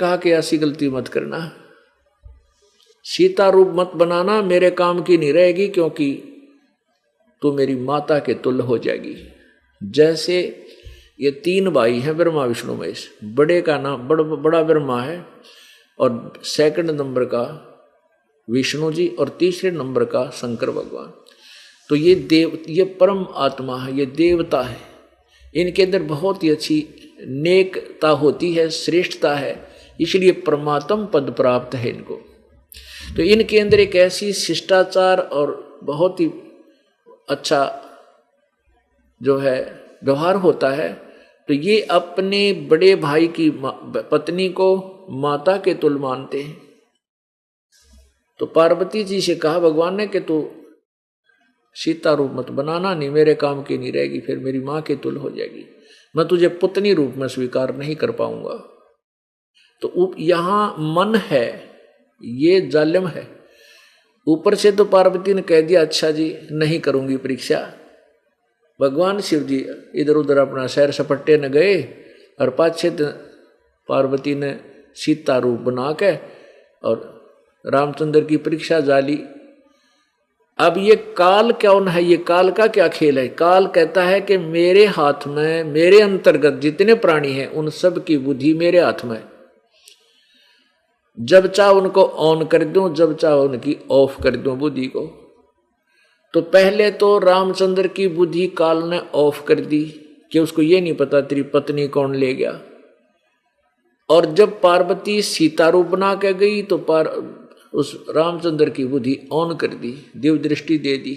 कहा कि ऐसी गलती मत करना, सीता रूप मत बनाना, मेरे काम की नहीं रहेगी, क्योंकि तू मेरी माता के तुल्य हो जाएगी। जैसे ये तीन भाई हैं ब्रह्मा विष्णु महेश, बड़े का नाम बड़ा ब्रह्मा है, और सेकंड नंबर का विष्णु जी, और तीसरे नंबर का शंकर भगवान। तो ये परम आत्मा है, ये देवता है, इनके अंदर बहुत ही अच्छी नेकता होती है, श्रेष्ठता है, इसलिए परमात्म पद प्राप्त है इनको। तो इनके अंदर एक ऐसी शिष्टाचार और बहुत ही अच्छा जो है व्यवहार होता है। तो ये अपने बड़े भाई की पत्नी को माता के तुल्य मानते हैं। तो पार्वती जी से कहा भगवान ने कि तू सीता रूप मत बनाना, नहीं मेरे काम की नहीं रहेगी, फिर मेरी माँ के तुल्य हो जाएगी, मैं तुझे पुतनी रूप में स्वीकार नहीं कर पाऊंगा। तो यहां मन है, ये जालिम है। ऊपर से तो पार्वती ने कह दिया अच्छा जी नहीं करूंगी परीक्षा। भगवान शिव जी इधर उधर अपना सैर सपट्टे न गए, और पाछे पार्वती ने सीता रूप बना के और रामचंद्र की परीक्षा जाली। अब ये काल कौन है, ये काल का क्या खेल है? काल कहता है कि मेरे हाथ में, मेरे अंतर्गत जितने प्राणी हैं उन सब की बुद्धि मेरे हाथ में, जब चाह उनको ऑन कर दूं, जब चाह उनकी ऑफ कर दूं बुद्धि को। तो पहले तो रामचंद्र की बुद्धि काल ने ऑफ कर दी कि उसको ये नहीं पता तेरी पत्नी कौन ले गया। और जब पार्वती सीता रूप बना के गई तो उस रामचंद्र की बुद्धि ऑन कर दी, दिव्य दृष्टि दे दी।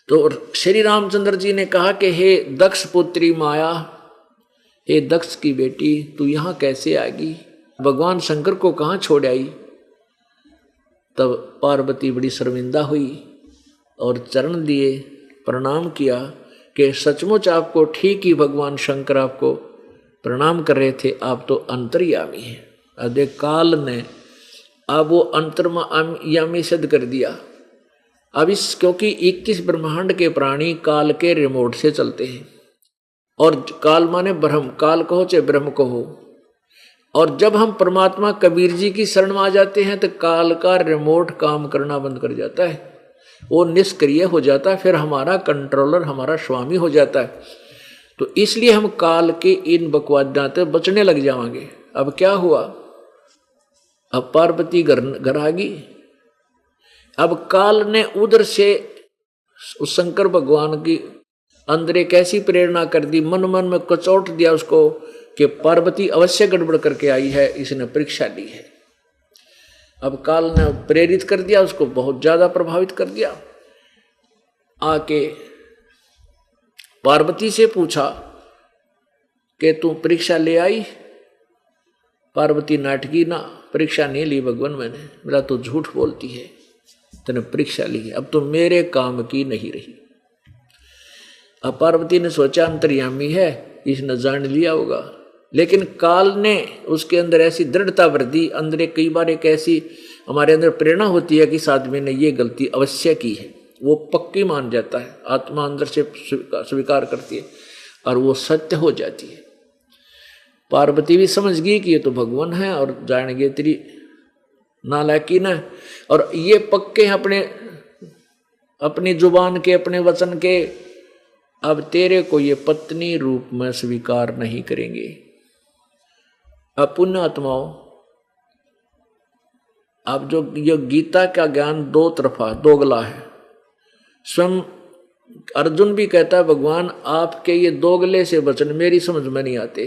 तो श्री रामचंद्र जी ने कहा कि हे दक्ष पुत्री माया, हे दक्ष की बेटी तू यहां कैसे आएगी, भगवान शंकर को कहां छोड़ आई। तब पार्वती बड़ी शर्मिंदा हुई और चरण दिए, प्रणाम किया कि सचमुच आपको ठीक ही भगवान शंकर आपको प्रणाम कर रहे थे, आप तो अंतर्यामी हैं। अदे काल ने अब वो अंतर्यामी सिद्ध कर दिया। अब क्योंकि 21 ब्रह्मांड के प्राणी काल के रिमोट से चलते हैं, और काल माने ब्रह्म, काल कहो चाहे ब्रह्म कहो। और जब हम परमात्मा कबीर जी की शरण में आ जाते हैं तो काल का रिमोट काम करना बंद कर जाता है, वो निष्क्रिय हो जाता है, फिर हमारा कंट्रोलर, हमारा स्वामी हो जाता है। तो इसलिए हम काल के इन बकवादात से बचने लग जाएंगे। अब क्या हुआ, अब पार्वती घर आ गई। अब काल ने उधर से उस शंकर भगवान की अंदर एक ऐसी प्रेरणा कर दी, मन मन में कचोट दिया उसको कि पार्वती अवश्य गड़बड़ करके आई है, इसने परीक्षा ली है। अब काल ने प्रेरित कर दिया उसको, बहुत ज्यादा प्रभावित कर दिया। आके पार्वती से पूछा कि तू परीक्षा ले आई। पार्वती नाटकी ना, परीक्षा नहीं ली भगवान मैंने, मेरा तो झूठ बोलती है, तूने परीक्षा ली है, अब तो मेरे काम की नहीं रही। अब पार्वती ने सोचा अंतर्यामी है, इसने जान लिया होगा, लेकिन काल ने उसके अंदर ऐसी दृढ़ता भर दी। अंदर कई बार एक ऐसी हमारे अंदर प्रेरणा होती है कि इस आदमी ने ये गलती अवश्य की है, वो पक्की मान जाता है, आत्मा अंदर से स्वीकार करती है और वो सत्य हो जाती है। पार्वती भी समझ गई कि ये तो भगवान है और जान गए तेरी नालायकी न, और ये पक्के अपनी जुबान के, अपने वचन के, अब तेरे को ये पत्नी रूप में स्वीकार नहीं करेंगे। अब पुण्य आत्माओं, अब जो ये गीता का ज्ञान दो तरफा दोगला है। स्वयं अर्जुन भी कहता है भगवान आपके ये दोगले से वचन मेरी समझ में नहीं आते।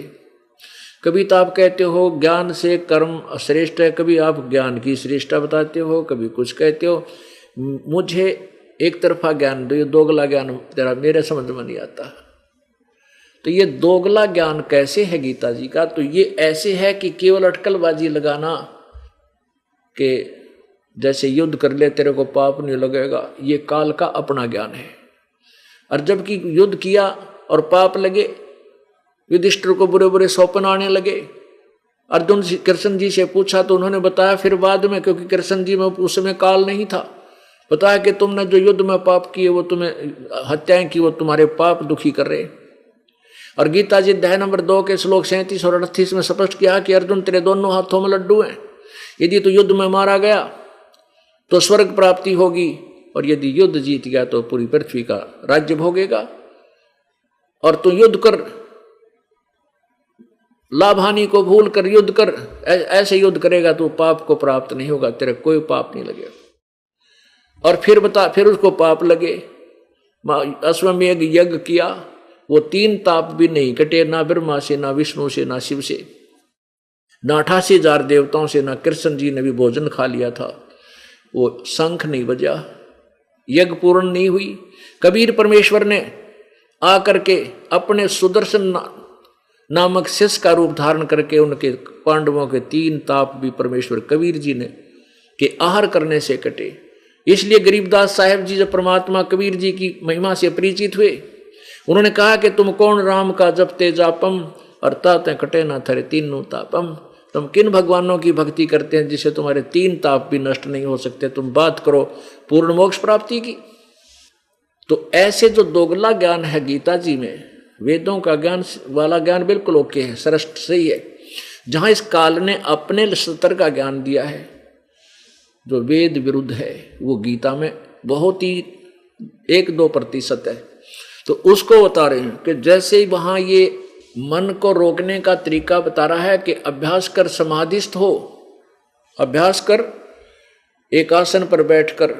कभी तो आप कहते हो ज्ञान से कर्म श्रेष्ठ है, कभी आप ज्ञान की श्रेष्ठता बताते हो, कभी कुछ कहते हो। मुझे एक तरफा ज्ञान दो, ये दोगला ज्ञान तेरा मेरे समझ में नहीं आता। तो ये दोगला ज्ञान कैसे है गीता जी का? तो ये ऐसे है कि केवल अटकलबाजी लगाना कि जैसे युद्ध कर ले तेरे को पाप नहीं लगेगा, ये काल का अपना ज्ञान है। और जबकि युद्ध किया और पाप लगे, युधिष्ठिर को बुरे बुरे स्वप्न आने लगे। अर्जुन कृष्ण जी से पूछा तो उन्होंने बताया फिर बाद में, क्योंकि कृष्ण जी में उस समय काल नहीं था, बताया कि तुमने जो युद्ध में पाप किए, वो तुम्हें हत्याएं की, वो तुम्हारे पाप दुखी कर रहे। और गीता जी अध्याय नंबर 2 के श्लोक 37 और 38 में स्पष्ट किया कि अर्जुन तेरे दोनों हाथों में लड्डू हैं, यदि तू युद्ध में मारा गया तो स्वर्ग प्राप्ति होगी, और यदि युद्ध जीत गया तो पूरी पृथ्वी का राज्य भोगेगा। और तू युद्ध कर, लाभ हानि को भूल कर युद्ध कर, ऐसे युद्ध करेगा तो पाप को प्राप्त नहीं होगा, तेरे कोई पाप नहीं लगेगा। और फिर बता, फिर उसको पाप लगे, अश्वमेध यज्ञ किया, वो 3 ताप भी नहीं कटे, ना ब्रह्मा से, ना विष्णु से, ना शिव से, ना 88,000 देवताओं से, ना कृष्ण जी ने भी भोजन खा लिया था, वो शंख नहीं बजा, यज्ञ पूर्ण नहीं हुई। कबीर परमेश्वर ने आकर के अपने सुदर्शन नामक शिष्य का रूप धारण करके उनके पांडवों के 3 ताप भी परमेश्वर कबीर जी ने के आहार करने से कटे। इसलिए गरीबदास साहेब जी जब परमात्मा कबीर जी की महिमा से परिचित हुए, उन्होंने कहा कि तुम कौन राम का जपते जापम, और ताते कटे ना थरे 3 तापम। तुम किन भगवानों की भक्ति करते हैं जिससे तुम्हारे 3 ताप भी नष्ट नहीं हो सकते, तुम बात करो पूर्ण मोक्ष प्राप्ति की। तो ऐसे जो दोगला ज्ञान है गीता जी में, वेदों का ज्ञान वाला ज्ञान बिल्कुल ओके है, श्रेष्ठ सही है। जहां इस काल ने अपने स्तर का ज्ञान दिया है जो वेद विरुद्ध है, वो गीता में बहुत ही 1-2% है। तो उसको बता रहे हैं कि जैसे ही वहां ये मन को रोकने का तरीका बता रहा है कि अभ्यास कर समाधिस्थ हो, अभ्यास कर एक आसन पर बैठकर,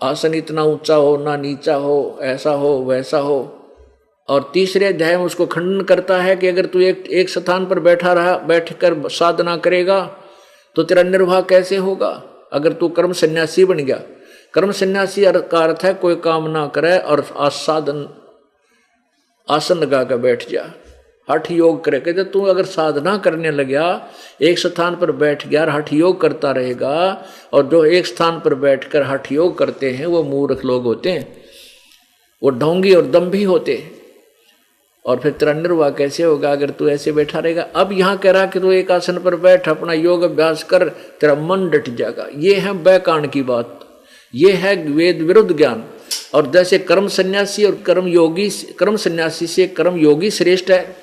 आसन इतना ऊंचा हो ना नीचा हो, ऐसा हो वैसा हो। और तीसरे अध्याय में उसको खंडन करता है कि अगर तू एक स्थान पर बैठकर साधना करेगा तो तेरा निर्वाह कैसे होगा। अगर तू कर्म सन्यासी बन गया, कर्म सन्यासी का अर्थ है कोई काम ना करे और आसन लगा कर बैठ जा, हठ योग करे। कहते तू अगर साधना करने लगा, एक स्थान पर बैठ गया, हठ योग करता रहेगा, और जो एक स्थान पर बैठकर हठ योग करते हैं वो मूर्ख लोग होते हैं, वो ढोंगी और दम्भी होते हैं। और फिर तेरा निर्वाह कैसे होगा अगर तू ऐसे बैठा रहेगा। अब यहाँ कह रहा कि तू एक आसन पर बैठ, अपना योग अभ्यास कर, तेरा मन डट जाएगा। ये है बैकांड की बात, ये है वेद विरुद्ध ज्ञान। और जैसे कर्म सन्यासी और कर्म सन्यासी से कर्म योगी श्रेष्ठ है।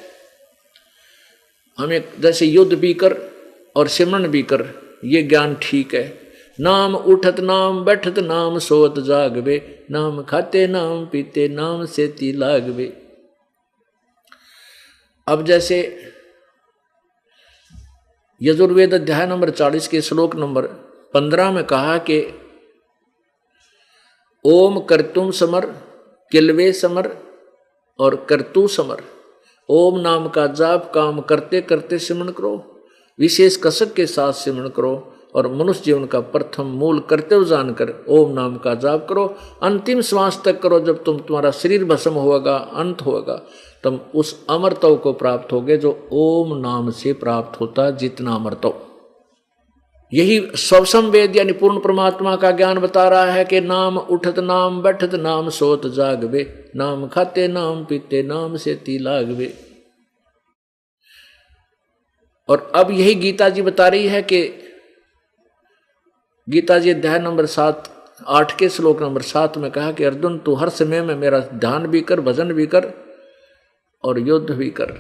हमें जैसे युद्ध भी कर और सिमरन भी कर, ये ज्ञान ठीक है। नाम उठत नाम बैठत नाम सोत जागवे, नाम खाते नाम पीते नाम सेती लागवे। अब जैसे यजुर्वेद अध्याय नंबर 40 के श्लोक नंबर 15 में कहा कि ओम कर्तुम समर, किलवे समर और कर्तु समर। ओम नाम का जाप काम करते करते सिमरन करो, विशेष कसक के साथ सिमरन करो, और मनुष्य जीवन का प्रथम मूल कर्तव्य जानकर ओम नाम का जाप करो, अंतिम श्वास तक करो। जब तुम्हारा शरीर भस्म होगा, अंत होगा, तुम उस अमरत्व को प्राप्त होगे जो ओम नाम से प्राप्त होता है, जितना अमरत्व। यही स्वसम वेद यानी पूर्ण परमात्मा का ज्ञान बता रहा है कि नाम उठत नाम बैठत नाम सोत जागवे, नाम खाते नाम पीते नाम सेती लागवे। और अब यही गीता जी बता रही है कि गीता जी अध्याय नंबर 8 के श्लोक नंबर 7 में कहा कि अर्जुन तू हर समय में मेरा ध्यान भी कर, भजन भी कर और युद्ध भी कर।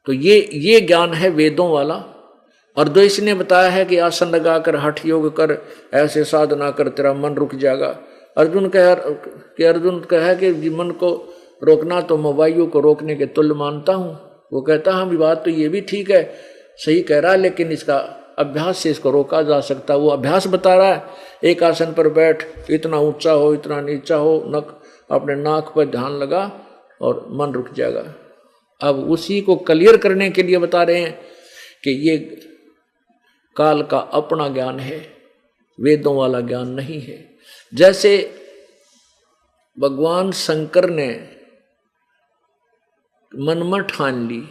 तो ये ज्ञान है वेदों वाला। और जो इसने बताया है कि आसन लगाकर हठ योग कर, ऐसे साधना कर, तेरा मन रुक जाएगा। अर्जुन कहा कि मन को रोकना तो मैं वायु को रोकने के तुल्य मानता हूँ। वो कहता हम बात तो ये भी ठीक है, सही कह रहा है, लेकिन इसका अभ्यास से इसको रोका जा सकता है। वो अभ्यास बता रहा है, एक आसन पर बैठ, इतना ऊंचा हो इतना नीचा हो, अपने नाक पर ध्यान लगा और मन रुक जाएगा। अब उसी को क्लियर करने के लिए बता रहे हैं कि ये काल का अपना ज्ञान है, वेदों वाला ज्ञान नहीं है। जैसे भगवान शंकर ने मन में ठान ली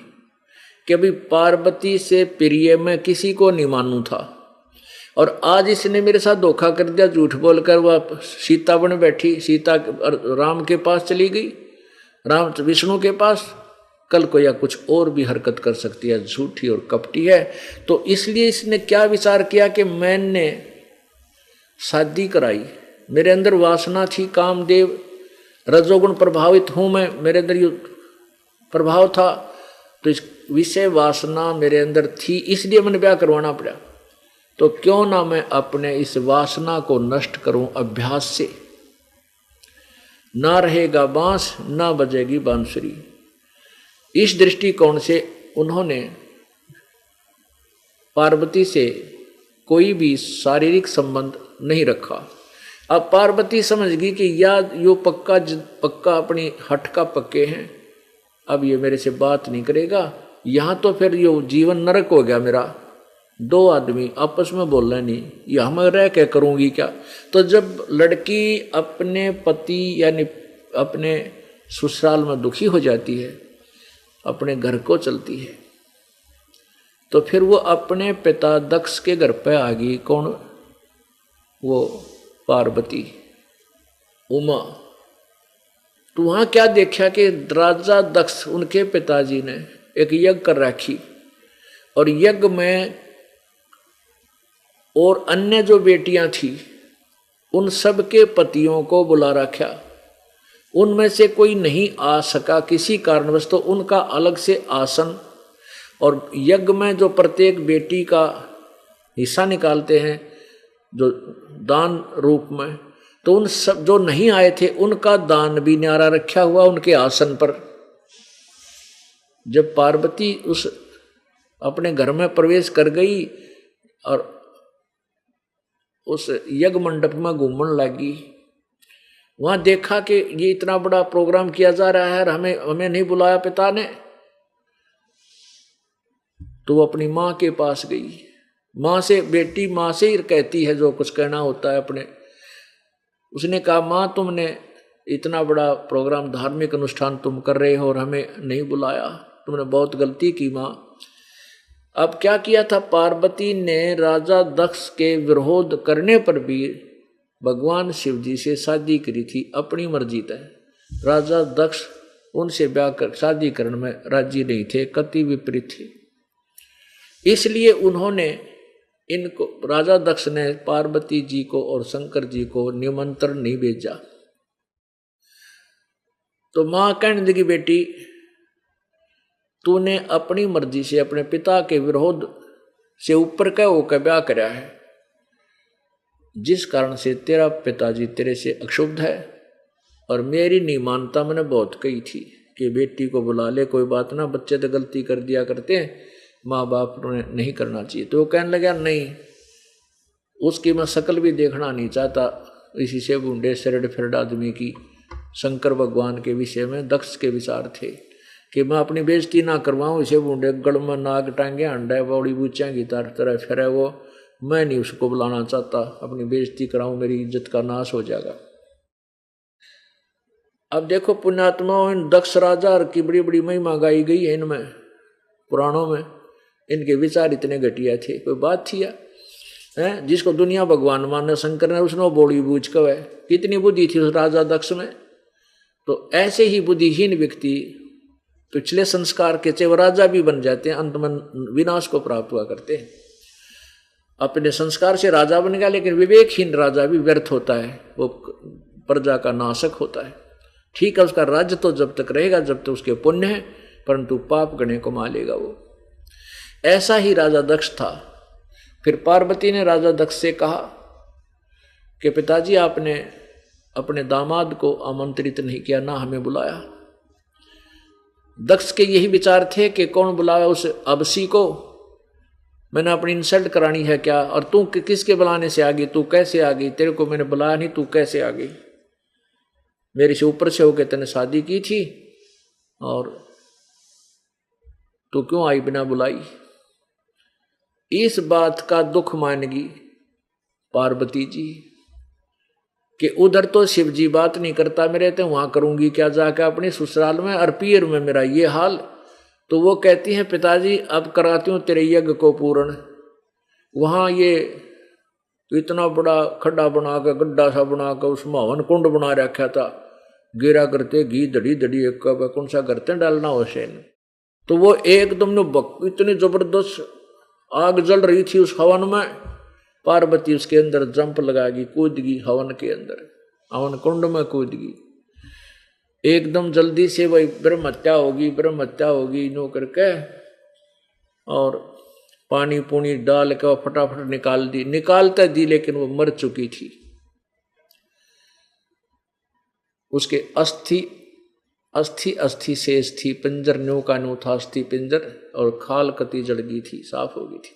कि अभी पार्वती से प्रिय मैं किसी को नहीं मानू था, और आज इसने मेरे साथ धोखा कर दिया, झूठ बोलकर वह सीता बन बैठी, सीता राम के पास चली गई, राम विष्णु के पास। कल को या कुछ और भी हरकत कर सकती है, झूठी और कपटी है। तो इसलिए इसने क्या विचार किया कि मैंने शादी कराई, मेरे अंदर वासना थी, कामदेव रजोगुण प्रभावित हूं मैं, मेरे अंदर ये प्रभाव था, तो इस विषय वासना मेरे अंदर थी, इसलिए मैंने ब्याह करवाना पड़ा। तो क्यों ना मैं अपने इस वासना को नष्ट करूं अभ्यास से। ना रहेगा बांस ना बजेगी बांसुरी। इस दृष्टिकोण से उन्होंने पार्वती से कोई भी शारीरिक संबंध नहीं रखा। अब पार्वती समझ गई कि या यो पक्का अपनी हट का पक्के हैं, अब ये मेरे से बात नहीं करेगा, यहाँ तो फिर यो जीवन नरक हो गया मेरा। दो आदमी आपस में बोल रहे नहीं, यहाँ मैं रह के करूँगी क्या। तो जब लड़की अपने पति यानी अपने ससुराल में दुखी हो जाती है, अपने घर को चलती है, तो फिर वो अपने पिता दक्ष के घर पे आ गई। कौन? वो पार्वती, उमा। तो वहां क्या देखा कि राजा दक्ष उनके पिताजी ने एक यज्ञ कर रखी, और यज्ञ में और अन्य जो बेटियां थी उन सब के पतियों को बुला रखा। उनमें से कोई नहीं आ सका किसी कारणवश, तो उनका अलग से आसन, और यज्ञ में जो प्रत्येक बेटी का हिस्सा निकालते हैं जो दान रूप में, तो उन सब जो नहीं आए थे उनका दान भी न्यारा रखा हुआ उनके आसन पर। जब पार्वती उस अपने घर में प्रवेश कर गई और उस यज्ञ मंडप में घूमने लगी, वहां देखा कि ये इतना बड़ा प्रोग्राम किया जा रहा है, हमें नहीं बुलाया पिता ने। तो वो अपनी माँ के पास गई। माँ से, बेटी माँ से ही कहती है जो कुछ कहना होता है अपने। उसने कहा, माँ तुमने इतना बड़ा प्रोग्राम, धार्मिक अनुष्ठान तुम कर रहे हो और हमें नहीं बुलाया, तुमने बहुत गलती की माँ। अब क्या किया था, पार्वती ने राजा दक्ष के विरोध करने पर भी भगवान शिव जी से शादी करी थी अपनी मर्जी तय। राजा दक्ष उनसे ब्याह कर शादी करने में राजी नहीं थे, कति विपरीत थे। इसलिए उन्होंने इनको, राजा दक्ष ने पार्वती जी को और शंकर जी को निमंत्रण नहीं भेजा। तो मां कहने लगी, बेटी तूने अपनी मर्जी से अपने पिता के विरोध से ऊपर का होकर ब्याह कराया है, जिस कारण से तेरा पिताजी तेरे से अक्षुब्ध है। और मेरी नहीं मानता, मैंने बहुत कही थी कि बेटी को बुला ले, कोई बात ना, बच्चे तो गलती कर दिया करते हैं, माँ बाप ने नहीं करना चाहिए। तो वो कहने लगा, नहीं, उसकी मैं शक्ल भी देखना नहीं चाहता। इसी से बूढ़े सरड फिरड आदमी की शंकर भगवान के विषय में दक्ष के विचार थे कि मैं अपनी बेइज्जती ना करवाऊँ। इसे बूढ़े गड़ में नाग टांगे अंडा बौड़ी बूचेंगी तरह फिर वो, मैं नहीं उसको बुलाना चाहता, अपनी बेइज्जती कराऊँ, मेरी इज्जत का नाश हो जाएगा। अब देखो पुण्यात्माओं, इन दक्ष राजा की बड़ी बड़ी महिमा गाई गई है इनमें पुराणों में। इनके विचार इतने घटिया थे, कोई बात थी या है? जिसको दुनिया भगवान माने शंकर ने, उसने बोली बूझ कर है, कितनी बुद्धि थी उस राजा दक्ष में। तो ऐसे ही बुद्धिहीन व्यक्ति पिछले संस्कार के चाहे वो राजा भी बन जाते हैं, अंत में विनाश को प्राप्त हुआ करते हैं। अपने संस्कार से राजा बन गया, लेकिन विवेकहीन राजा भी व्यर्थ होता है, वो प्रजा का नाशक होता है। ठीक है, उसका राज्य तो जब तक रहेगा जब तक उसके पुण्य है, परंतु पाप गणे को मालेगा वो। ऐसा ही राजा दक्ष था। फिर पार्वती ने राजा दक्ष से कहा कि पिताजी आपने अपने दामाद को आमंत्रित नहीं किया, ना हमें बुलाया। दक्ष के यही विचार थे कि कौन बुलाया उस अबसी को, मैंने अपनी इंसल्ट करानी है क्या, और तू किसके बुलाने से आ गई, तू कैसे आ गई, तेरे को मैंने बुलाया नहीं, तू कैसे आ गई, मेरे से ऊपर से होकर तूने शादी की थी और तू क्यों आई बिना बुलाई। इस बात का दुख मानेगी पार्वती जी कि उधर तो शिव जी बात नहीं करता मेरे, तो वहां करूंगी क्या जाकर अपने ससुराल में, और पीर में मेरा ये हाल। तो वो कहती हैं, पिताजी अब कराती हूँ तेरे यज्ञ को पूर्ण। वहां ये इतना बड़ा खड्डा बना कर, गड्ढा सा बना कर उसमें हवन कुंड बना रखा था, गिरा करते घी दड़ी दड़ी एक कौन सा करते डालना हुसैन। तो वो एकदम इतनी जबरदस्त आग जल रही थी उस हवन में, पार्वती उसके अंदर जंप लगा गई, कूद गई हवन के अंदर, हवन कुंड में कूद गई। एकदम जल्दी से वही ब्रह्म हत्या होगी नो करके, और पानी पूनी डाल के फटाफट निकालता दी, लेकिन वो मर चुकी थी। उसके अस्थि शेष थी, पिंजर न्यू का न्यू था अस्थि पिंजर, और खाल कति जड़ गई थी, साफ हो गई थी।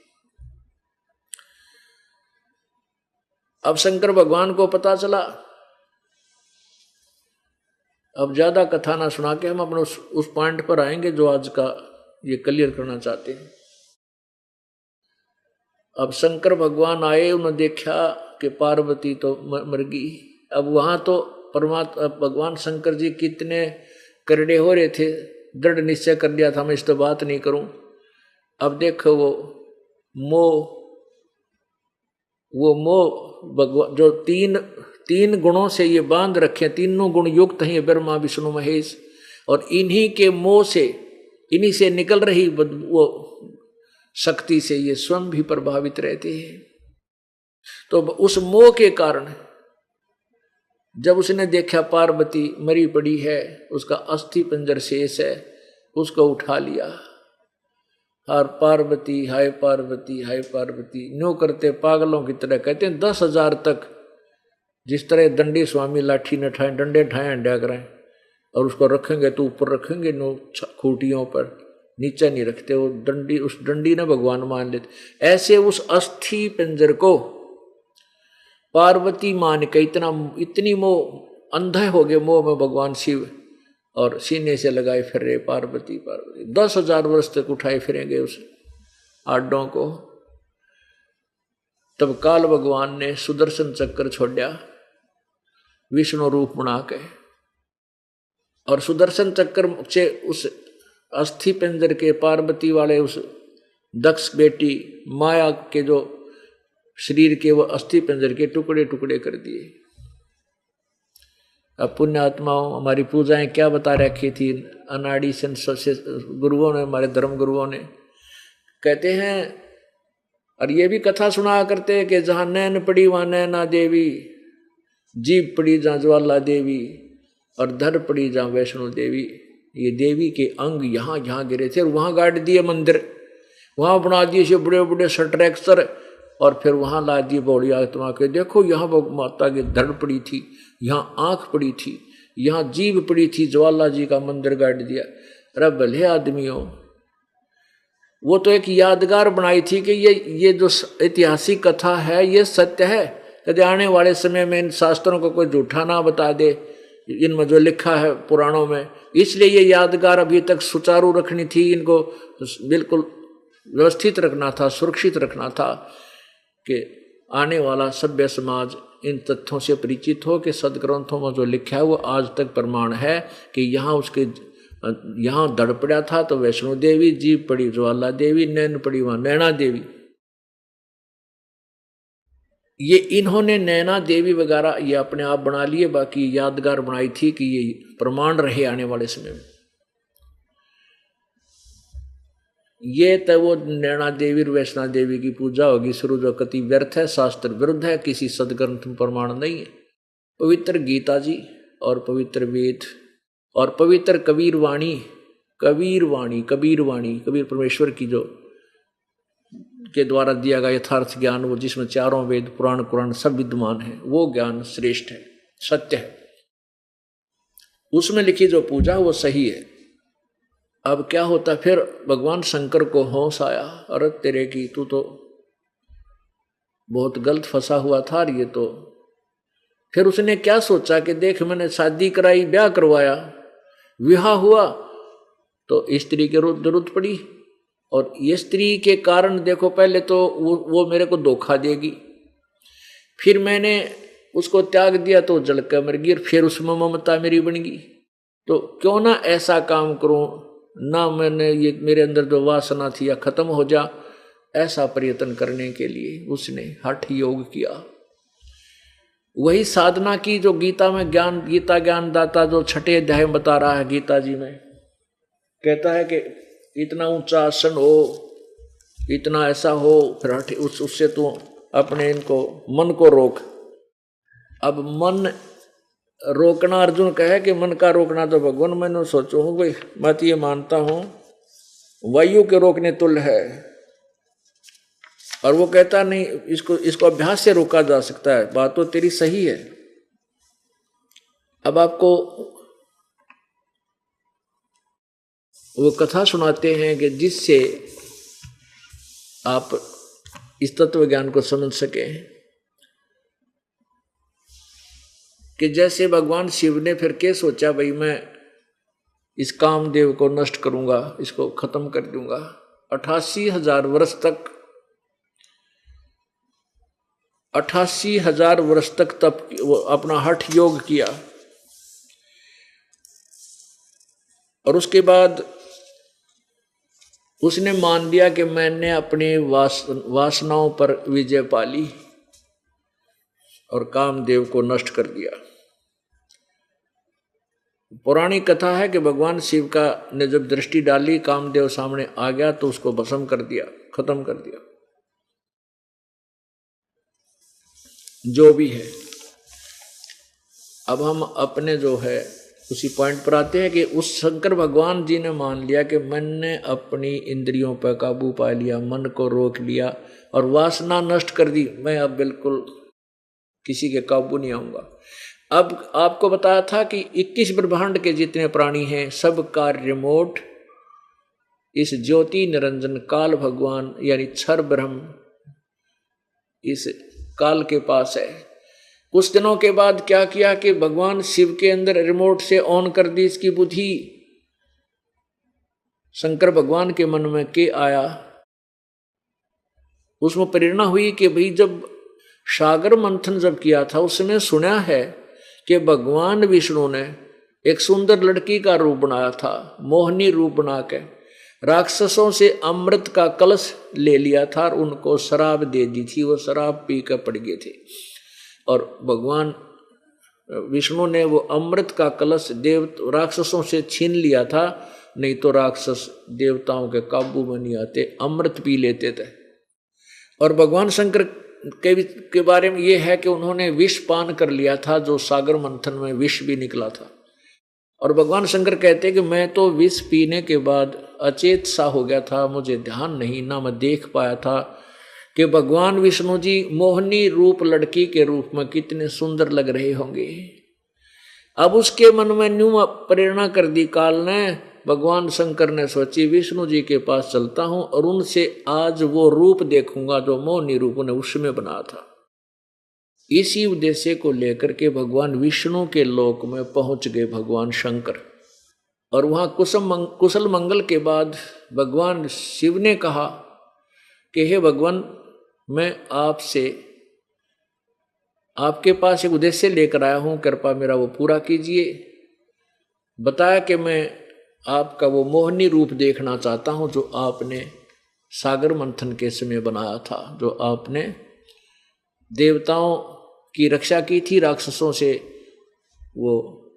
अब शंकर भगवान को पता चला। अब ज्यादा कथा ना सुना के हम अपने उस पॉइंट पर आएंगे जो आज का ये क्लियर करना चाहते हैं। अब शंकर भगवान आए, उन्होंने देखा कि पार्वती तो मर गई। अब वहां तो परमात्मा भगवान शंकर जी कितने करड़े हो रहे थे, दृढ़ निश्चय कर लिया था मैं इस तो बात नहीं करूं। अब देखो वो मोह भगवान जो तीन गुणों से ये बांध रखे, तीनों गुण युक्त हैं ब्रह्मा विष्णु महेश, और इन्हीं के मोह से, इन्हीं से निकल रही वो शक्ति से ये स्वयं भी प्रभावित रहते हैं। तो उस मोह के कारण जब उसने देखा पार्वती मरी पड़ी है, उसका अस्थि पंजर शेष है, उसको उठा लिया। हाय पार्वती हाय पार्वती हाय पार्वती न्यू करते पागलों की तरह कहते हैं 10,000 तक, जिस तरह दंडी स्वामी लाठी न ठाए डंडे ठाए अंडा कराएं, और उसको रखेंगे तो ऊपर रखेंगे नो खूटियों पर, नीचे नहीं रखते। वो डंडी, उस डंडी ने भगवान मान लेते। ऐसे उस अस्थि पिंजर को पार्वती मान के इतनी मोह, अंधा हो गए मोह में भगवान शिव, और सीने से लगाए फिर रहे पार्वती 10,000 वर्ष तक उठाए फिरेंगे उस आड्डों को। तब काल भगवान ने सुदर्शन चक्र छोड़ा विष्णु रूप बना के, और सुदर्शन चक्र से उस अस्थि पिंजर के पार्वती वाले उस दक्ष बेटी माया के जो शरीर के वो अस्थि पिंजर के टुकड़े टुकड़े कर दिए। अब पुण्य आत्माओं, हमारी पूजाएं क्या बता रखी थी अनाड़ी से गुरुओं ने, हमारे धर्म गुरुओं ने, कहते हैं, और ये भी कथा सुना करते हैं कि जहाँ नैन पड़ी वहाँ नैना देवी, जीभ पड़ी जहाँ ज्वाला देवी, और धर पड़ी जहाँ वैष्णो देवी। ये देवी के अंग यहाँ यहाँ गिरे थे, और वहाँ गाड़ दिए मंदिर, वहाँ बना दिए से बड़े बड़े स्ट्रक्चर, और फिर वहाँ ला दिए बौड़ी आत्मा के। देखो यहाँ माता की धड़ पड़ी थी, यहाँ आँख पड़ी थी, यहाँ जीभ पड़ी थी, ज्वाला जी का मंदिर गाड़ दिया। अरे भले आदमियों, वो तो एक यादगार बनाई थी कि ये जो ऐतिहासिक कथा है ये सत्य है, यदि आने वाले समय में इन शास्त्रों को कोई झूठा ना बता दे, इनमें जो लिखा है पुराणों में। इसलिए ये यादगार अभी तक सुचारू रखनी थी, इनको बिल्कुल व्यवस्थित रखना था, सुरक्षित रखना था, कि आने वाला सभ्य समाज इन तथ्यों से परिचित हो कि सदग्रंथों में जो लिखा है वो आज तक प्रमाण है कि यहाँ उसके यहाँ दड़ पड़ा था तो वैष्णो देवी, जीभ पड़ी ज्वाला देवी, नैन पड़ी वहाँ नैना देवी। ये इन्होंने नैना देवी वगैरह ये अपने आप बना लिए, बाकी यादगार बनाई थी कि ये प्रमाण रहे आने वाले समय में। ये तो वो नैना देवी और वैष्णो देवी की पूजा होगी शुरू, जो कति व्यर्थ है, शास्त्र विरुद्ध है, किसी सदग्रंथ में प्रमाण नहीं है। पवित्र गीता जी और पवित्र वेद और पवित्र कबीर वाणी, कबीर परमेश्वर की जो के द्वारा दिया गया यथार्थ ज्ञान, वो जिसमें चारों वेद पुराण कुरान सब विद्यमान है, वो ज्ञान श्रेष्ठ है, सत्य है। उसमें लिखी जो पूजा वो सही है। अब क्या होता, फिर भगवान शंकर को होश आया, अरे तेरे की तू तो बहुत गलत फंसा हुआ था ये तो। फिर उसने क्या सोचा कि देख मैंने शादी कराई, ब्याह करवाया, विवाह हुआ तो स्त्री की जरूरत पड़ी, और ये स्त्री के कारण देखो पहले तो वो मेरे को धोखा देगी, फिर मैंने उसको त्याग दिया तो जल कर मर गई, और फिर उसमें ममता मेरी बन गई। तो क्यों ना ऐसा काम करूं ना, मैंने ये मेरे अंदर जो वासना थी या खत्म हो जा, ऐसा प्रयत्न करने के लिए उसने हठ योग किया। वही साधना की जो गीता में गीता ज्ञान दाता जो 6ठे अध्याय में बता रहा है गीता जी में, कहता है कि इतना ऊंचा आसन हो, इतना ऐसा हो, फिर हठ उससे तू अपने इनको मन को रोक। अब मन रोकना अर्जुन कहे कि मन का रोकना तो भगवान मैंने सोचो हूँ भाई, मैं तो ये मानता हूँ वायु के रोकने तुल्य है, और वो कहता नहीं इसको अभ्यास से रोका जा सकता है। बात तो तेरी सही है। अब आपको वो कथा सुनाते हैं कि जिससे आप इस तत्व ज्ञान को समझ सके, कि जैसे भगवान शिव ने फिर क्या सोचा, भाई मैं इस कामदेव को नष्ट करूंगा, इसको खत्म कर दूंगा। 88,000 वर्ष तक 88,000 वर्ष तक तप वो अपना हठ योग किया, और उसके बाद उसने मान लिया कि मैंने अपनी वासनाओं पर विजय पा ली और कामदेव को नष्ट कर दिया। पुरानी कथा है कि भगवान शिव का ने जब दृष्टि डाली, कामदेव सामने आ गया तो उसको भस्म कर दिया, खत्म कर दिया। जो भी है, अब हम अपने जो है उसी पॉइंट पर आते हैं कि उस शंकर भगवान जी ने मान लिया कि मैंने अपनी इंद्रियों पर काबू पा लिया, मन को रोक लिया और वासना नष्ट कर दी, मैं अब बिल्कुल किसी के काबू नहीं आऊंगा। अब आपको बताया था कि 21 ब्रह्मांड के जितने प्राणी हैं सब का रिमोट इस ज्योति निरंजन काल भगवान यानी क्षर ब्रह्म इस काल के पास है। कुछ दिनों के बाद क्या किया कि भगवान शिव के अंदर रिमोट से ऑन कर दी इसकी बुद्धि। शंकर भगवान के मन में के आया, उसमें प्रेरणा हुई कि भाई जब सागर मंथन जब किया था उसने सुना है कि भगवान विष्णु ने एक सुंदर लड़की का रूप बनाया था, मोहनी रूप बना के राक्षसों से अमृत का कलश ले लिया था और उनको शराब दे दी थी, वो शराब पी कर पड़ गए थे। और भगवान विष्णु ने वो अमृत का कलश राक्षसों से छीन लिया था, नहीं तो राक्षस देवताओं के काबू में नहीं आते, अमृत पी लेते थे। और भगवान शंकर के बारे में ये है कि उन्होंने विष पान कर लिया था, जो सागर मंथन में विष भी निकला था। और भगवान शंकर कहते कि मैं तो विष पीने के बाद अचेत सा हो गया था, मुझे ध्यान नहीं, ना मैं देख पाया था कि भगवान विष्णु जी मोहनी रूप लड़की के रूप में कितने सुंदर लग रहे होंगे। अब उसके मन में न्यू प्रेरणा कर दी काल ने, भगवान शंकर ने सोची विष्णु जी के पास चलता हूं और उनसे आज वो रूप देखूंगा जो मोहनी रूप उन्हें उसमें बना था। इसी उद्देश्य को लेकर के भगवान विष्णु के लोक में पहुंच गए भगवान शंकर। और वहां कुशल मंगल के बाद भगवान शिव ने कहा कि हे भगवान, मैं आपसे आपके पास एक उद्देश्य लेकर आया हूं, कृपा मेरा वो पूरा कीजिए। बताया कि मैं आपका वो मोहनी रूप देखना चाहता हूं जो आपने सागर मंथन के समय बनाया था, जो आपने देवताओं की रक्षा की थी, राक्षसों से वो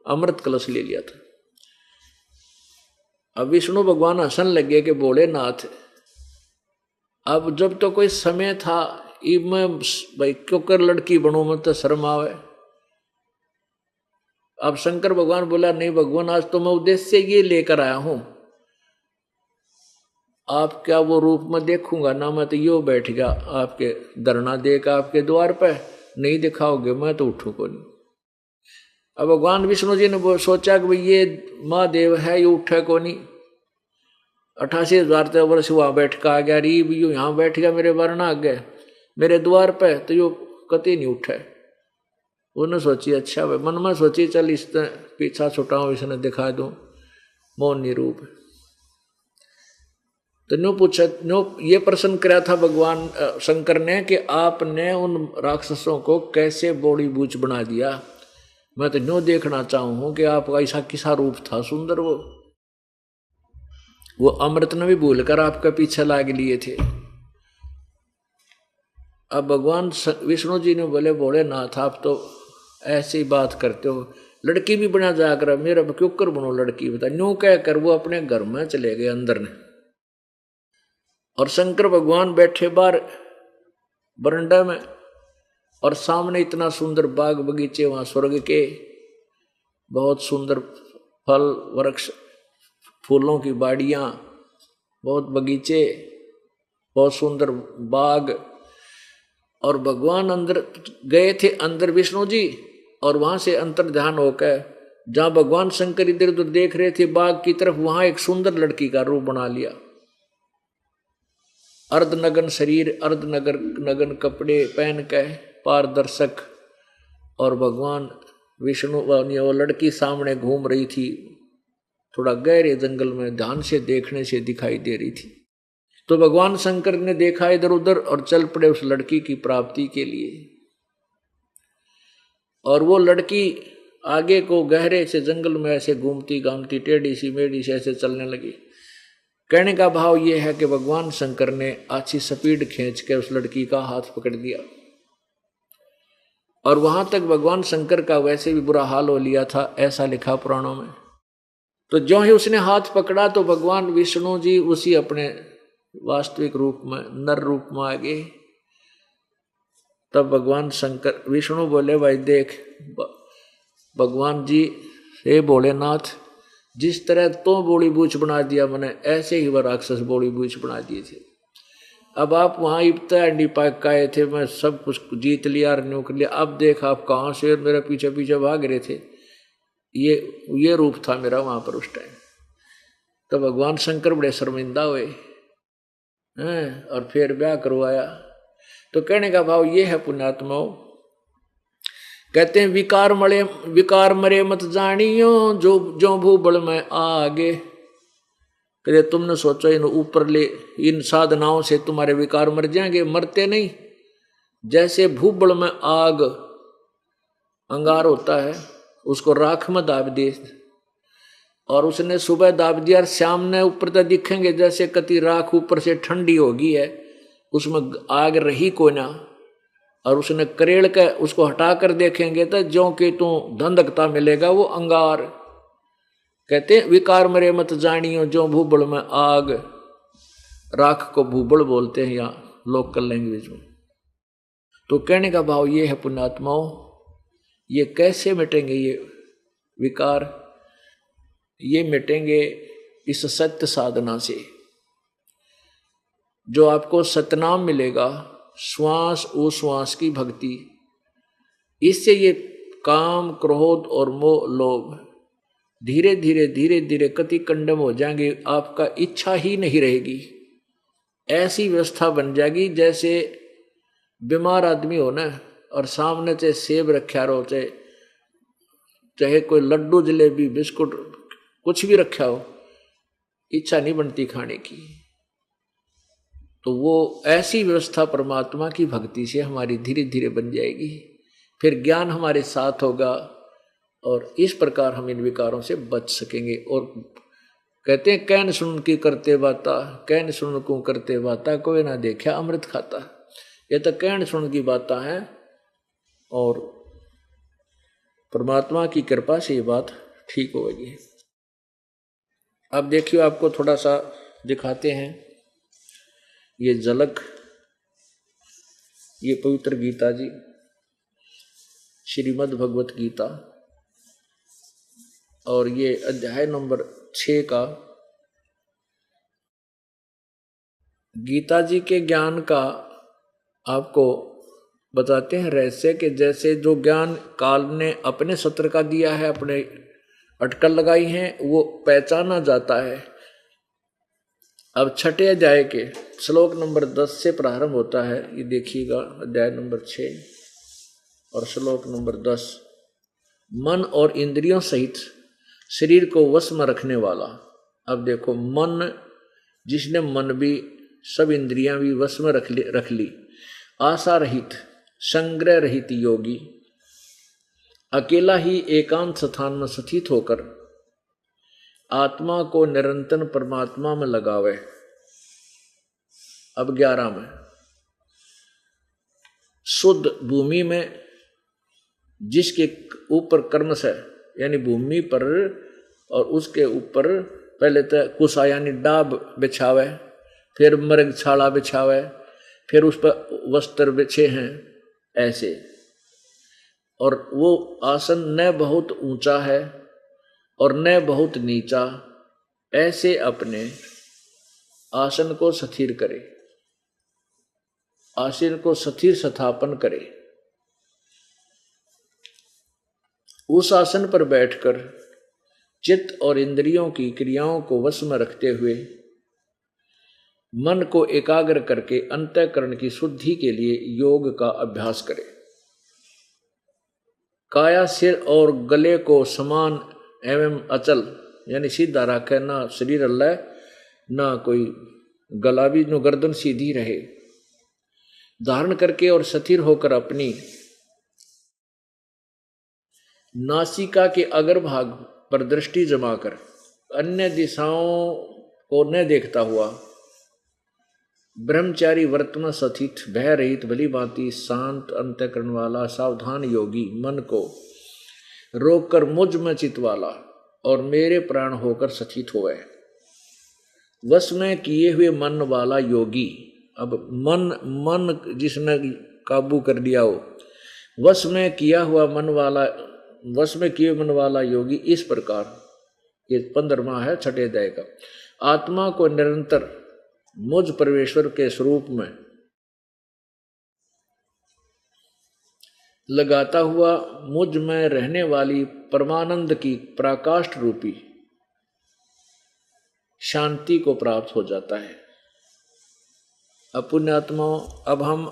अमृत कलश ले लिया था। अब विष्णु भगवान हंसन लगे कि बोले नाथ, अब जब तो कोई समय था, मैं भाई क्यों कर लड़की बनूं, मैं तो शर्म आवे। अब शंकर भगवान बोला नहीं भगवान, आज तो मैं उद्देश्य ये लेकर आया हूं, आप क्या वो रूप में देखूंगा ना, मैं तो यो बैठ गया आपके धरना देकर आपके द्वार पे, नहीं दिखाओगे मैं तो उठू को नहीं। अब भगवान विष्णु जी ने सोचा कि भाई ये महादेव है, ये उठे को नहीं। 88,000 वर्ष वहां बैठ का आ गया, रीब यू यहाँ बैठ गया मेरे वर्ण आ गए मेरे द्वार पे, तो यो कति नहीं उठे। उन्होंने सोची अच्छा भाई, मन में सोची चल इस पीछा छुटाऊं, इसने दिखा दूं मोहनी रूप। तो न्यू पूछा, न्यू ये प्रश्न कराया था भगवान शंकर ने कि आपने उन राक्षसों को कैसे बॉडी बूच बना दिया। मैं तो न्यू देखना चाहूँ कि आपका ऐसा किसा रूप था सुंदर, वो अमृत ने भी भूलकर आपका पीछे लाग लिए थे। अब भगवान विष्णु जी ने बोले भोलेनाथ, आप तो ऐसी बात करते हो, लड़की भी बना जाया कर, मेरा क्यों कर बनो लड़की, बता। न्यू कह कर वो अपने घर में चले गए अंदर ने, और शंकर भगवान बैठे बाहर बरंडा में, और सामने इतना सुंदर बाग बगीचे वहां स्वर्ग के, बहुत सुंदर फल वृक्ष, फूलों की बाड़ियाँ, बहुत बगीचे, बहुत सुंदर बाग। और भगवान अंदर गए थे, अंदर विष्णु जी, और वहां से अंतर ध्यान होकर जहां भगवान शंकर इधर उधर देख रहे थे बाग की तरफ, वहां एक सुंदर लड़की का रूप बना लिया। अर्धनग्न शरीर, अर्धनग्न कपड़े पहन के पारदर्शक, और भगवान विष्णु वो लड़की सामने घूम रही थी, थोड़ा गहरे जंगल में ध्यान से देखने से दिखाई दे रही थी। तो भगवान शंकर ने देखा इधर उधर और चल पड़े उस लड़की की प्राप्ति के लिए। और वो लड़की आगे को गहरे से जंगल में ऐसे घूमती घामती टेढ़ी सी मेढ़ी से ऐसे चलने लगी। कहने का भाव ये है कि भगवान शंकर ने अच्छी स्पीड खींच के उस लड़की का हाथ पकड़ दिया, और वहां तक भगवान शंकर का वैसे भी बुरा हाल हो लिया था, ऐसा लिखा पुराणों में। तो जो ही उसने हाथ पकड़ा तो भगवान विष्णु जी उसी अपने वास्तविक रूप में, नर रूप में आ गए। तब भगवान शंकर विष्णु बोले, भाई देख भगवान जी, हे भोलेनाथ, जिस तरह तो बोली बूझ बना दिया मैंने, ऐसे ही वह राक्षस बोली बूझ बना दिए थे। अब आप वहां इब्ता अंडी पाक आए थे, मैं सब कुछ जीत लिया, रिन्यू कर लिया। अब देख आप कहाँ से मेरे पीछे पीछे भाग रहे थे। ये रूप था मेरा वहां पर उस टाइम। तो भगवान शंकर बड़े शर्मिंदा हुए हैं, और फिर ब्याह करवाया। तो कहने का भाव ये है पुण्यात्माओं, कहते हैं विकार मरे मत जानियो, जो भूबल में आगे। कहते तुमने सोचो इन ऊपर ले इन साधनाओं से तुम्हारे विकार मर जाएंगे, मरते नहीं। जैसे भूबल में आग अंगार होता है, उसको राख में दाब दे, और उसने सुबह दाब दिया, और शाम ने ऊपर तक दिखेंगे जैसे कति राख ऊपर से ठंडी होगी है, उसमें आग रही को ना, और उसने करेड़ के उसको हटा कर देखेंगे तो जो कि तू धंधकता मिलेगा वो अंगार। कहते हैं विकार मरे मत जानियो, जो भूबल में आग। राख को भूबल बोलते हैं यहाँ लोकल लैंग्वेज में। तो कहने का भाव ये है पुण्यात्माओं, ये कैसे मिटेंगे ये विकार? ये मिटेंगे इस सत्य साधना से। जो आपको सतनाम मिलेगा, श्वास उश्वास की भक्ति, इससे ये काम क्रोध और मोह लोभ धीरे धीरे कति कंडम हो जाएंगे। आपका इच्छा ही नहीं रहेगी। ऐसी व्यवस्था बन जाएगी जैसे बीमार आदमी हो ना, और सामने चाहे सेब रखा रहो, चाहे कोई लड्डू जलेबी बिस्कुट कुछ भी रखा हो, इच्छा नहीं बनती खाने की। तो वो ऐसी व्यवस्था परमात्मा की भक्ति से हमारी धीरे धीरे बन जाएगी। फिर ज्ञान हमारे साथ होगा, और इस प्रकार हम इन विकारों से बच सकेंगे। और कहते हैं कैन सुन की करते बाता, कैन सुन को करते बाता, कोई ना देखा अमृत खाता। ये तो कैन सुन की बाता है, और परमात्मा की कृपा से ये बात ठीक होगी। अब देखिए आपको थोड़ा सा दिखाते हैं ये झलक, ये पवित्र गीता जी, श्रीमद् भगवत गीता, और ये अध्याय नंबर 6 का गीता जी के ज्ञान का आपको बताते हैं रहस्य के। जैसे जो ज्ञान काल ने अपने सत्र का दिया है, अपने अटकल लगाई हैं, वो पहचाना जाता है। अब छठे अध्याय के श्लोक नंबर 10 से प्रारंभ होता है। ये देखिएगा अध्याय नंबर 6 और श्लोक नंबर 10। मन और इंद्रियों सहित शरीर को वश में रखने वाला। अब देखो, मन, जिसने मन भी सब इंद्रियां भी वश में रख ली, आशा रहित संग्रह रहित योगी अकेला ही एकांत स्थान में स्थित होकर आत्मा को निरंतर परमात्मा में लगावे। अब 11 में, शुद्ध भूमि में जिसके ऊपर कर्म से, यानी भूमि पर और उसके ऊपर पहले तो कुशा यानी डाब बिछावे, फिर मृग छाला बिछावे, फिर उस पर वस्त्र बिछे हैं ऐसे, और वो आसन न बहुत ऊंचा है और न बहुत नीचा, ऐसे अपने आसन को स्थिर करे, आसन को स्थिर स्थापन करे। उस आसन पर बैठकर चित्त और इंद्रियों की क्रियाओं को वश में रखते हुए मन को एकाग्र करके अंतःकरण की शुद्धि के लिए योग का अभ्यास करें। काया, सिर और गले को समान एवं अचल यानी सीधा रखे, ना शरीर हल्ला ना कोई गला भी, नो गर्दन सीधी रहे। धारण करके और स्थिर होकर अपनी नासिका के अग्रभाग पर दृष्टि जमाकर अन्य दिशाओं को न देखता हुआ ब्रह्मचारी वर्तमान स्थित भय रहित भली भांति शांत अंतःकरण वाला सावधान योगी मन को रोककर मुझ में चित वाला और मेरे प्राण होकर स्थित होवे। वश में किए हुए मन वाला योगी, अब मन जिसने काबू कर लिया हो, वश में किया हुआ मन वाला, वश में किए मन वाला योगी इस प्रकार, ये 15वां है छठे अध्याय का, आत्मा को निरंतर मुझ परमेश्वर के स्वरूप में लगाता हुआ मुझ में रहने वाली परमानंद की प्रकाष्ठ रूपी शांति को प्राप्त हो जाता है। अब पुण्यात्माओं, अब हम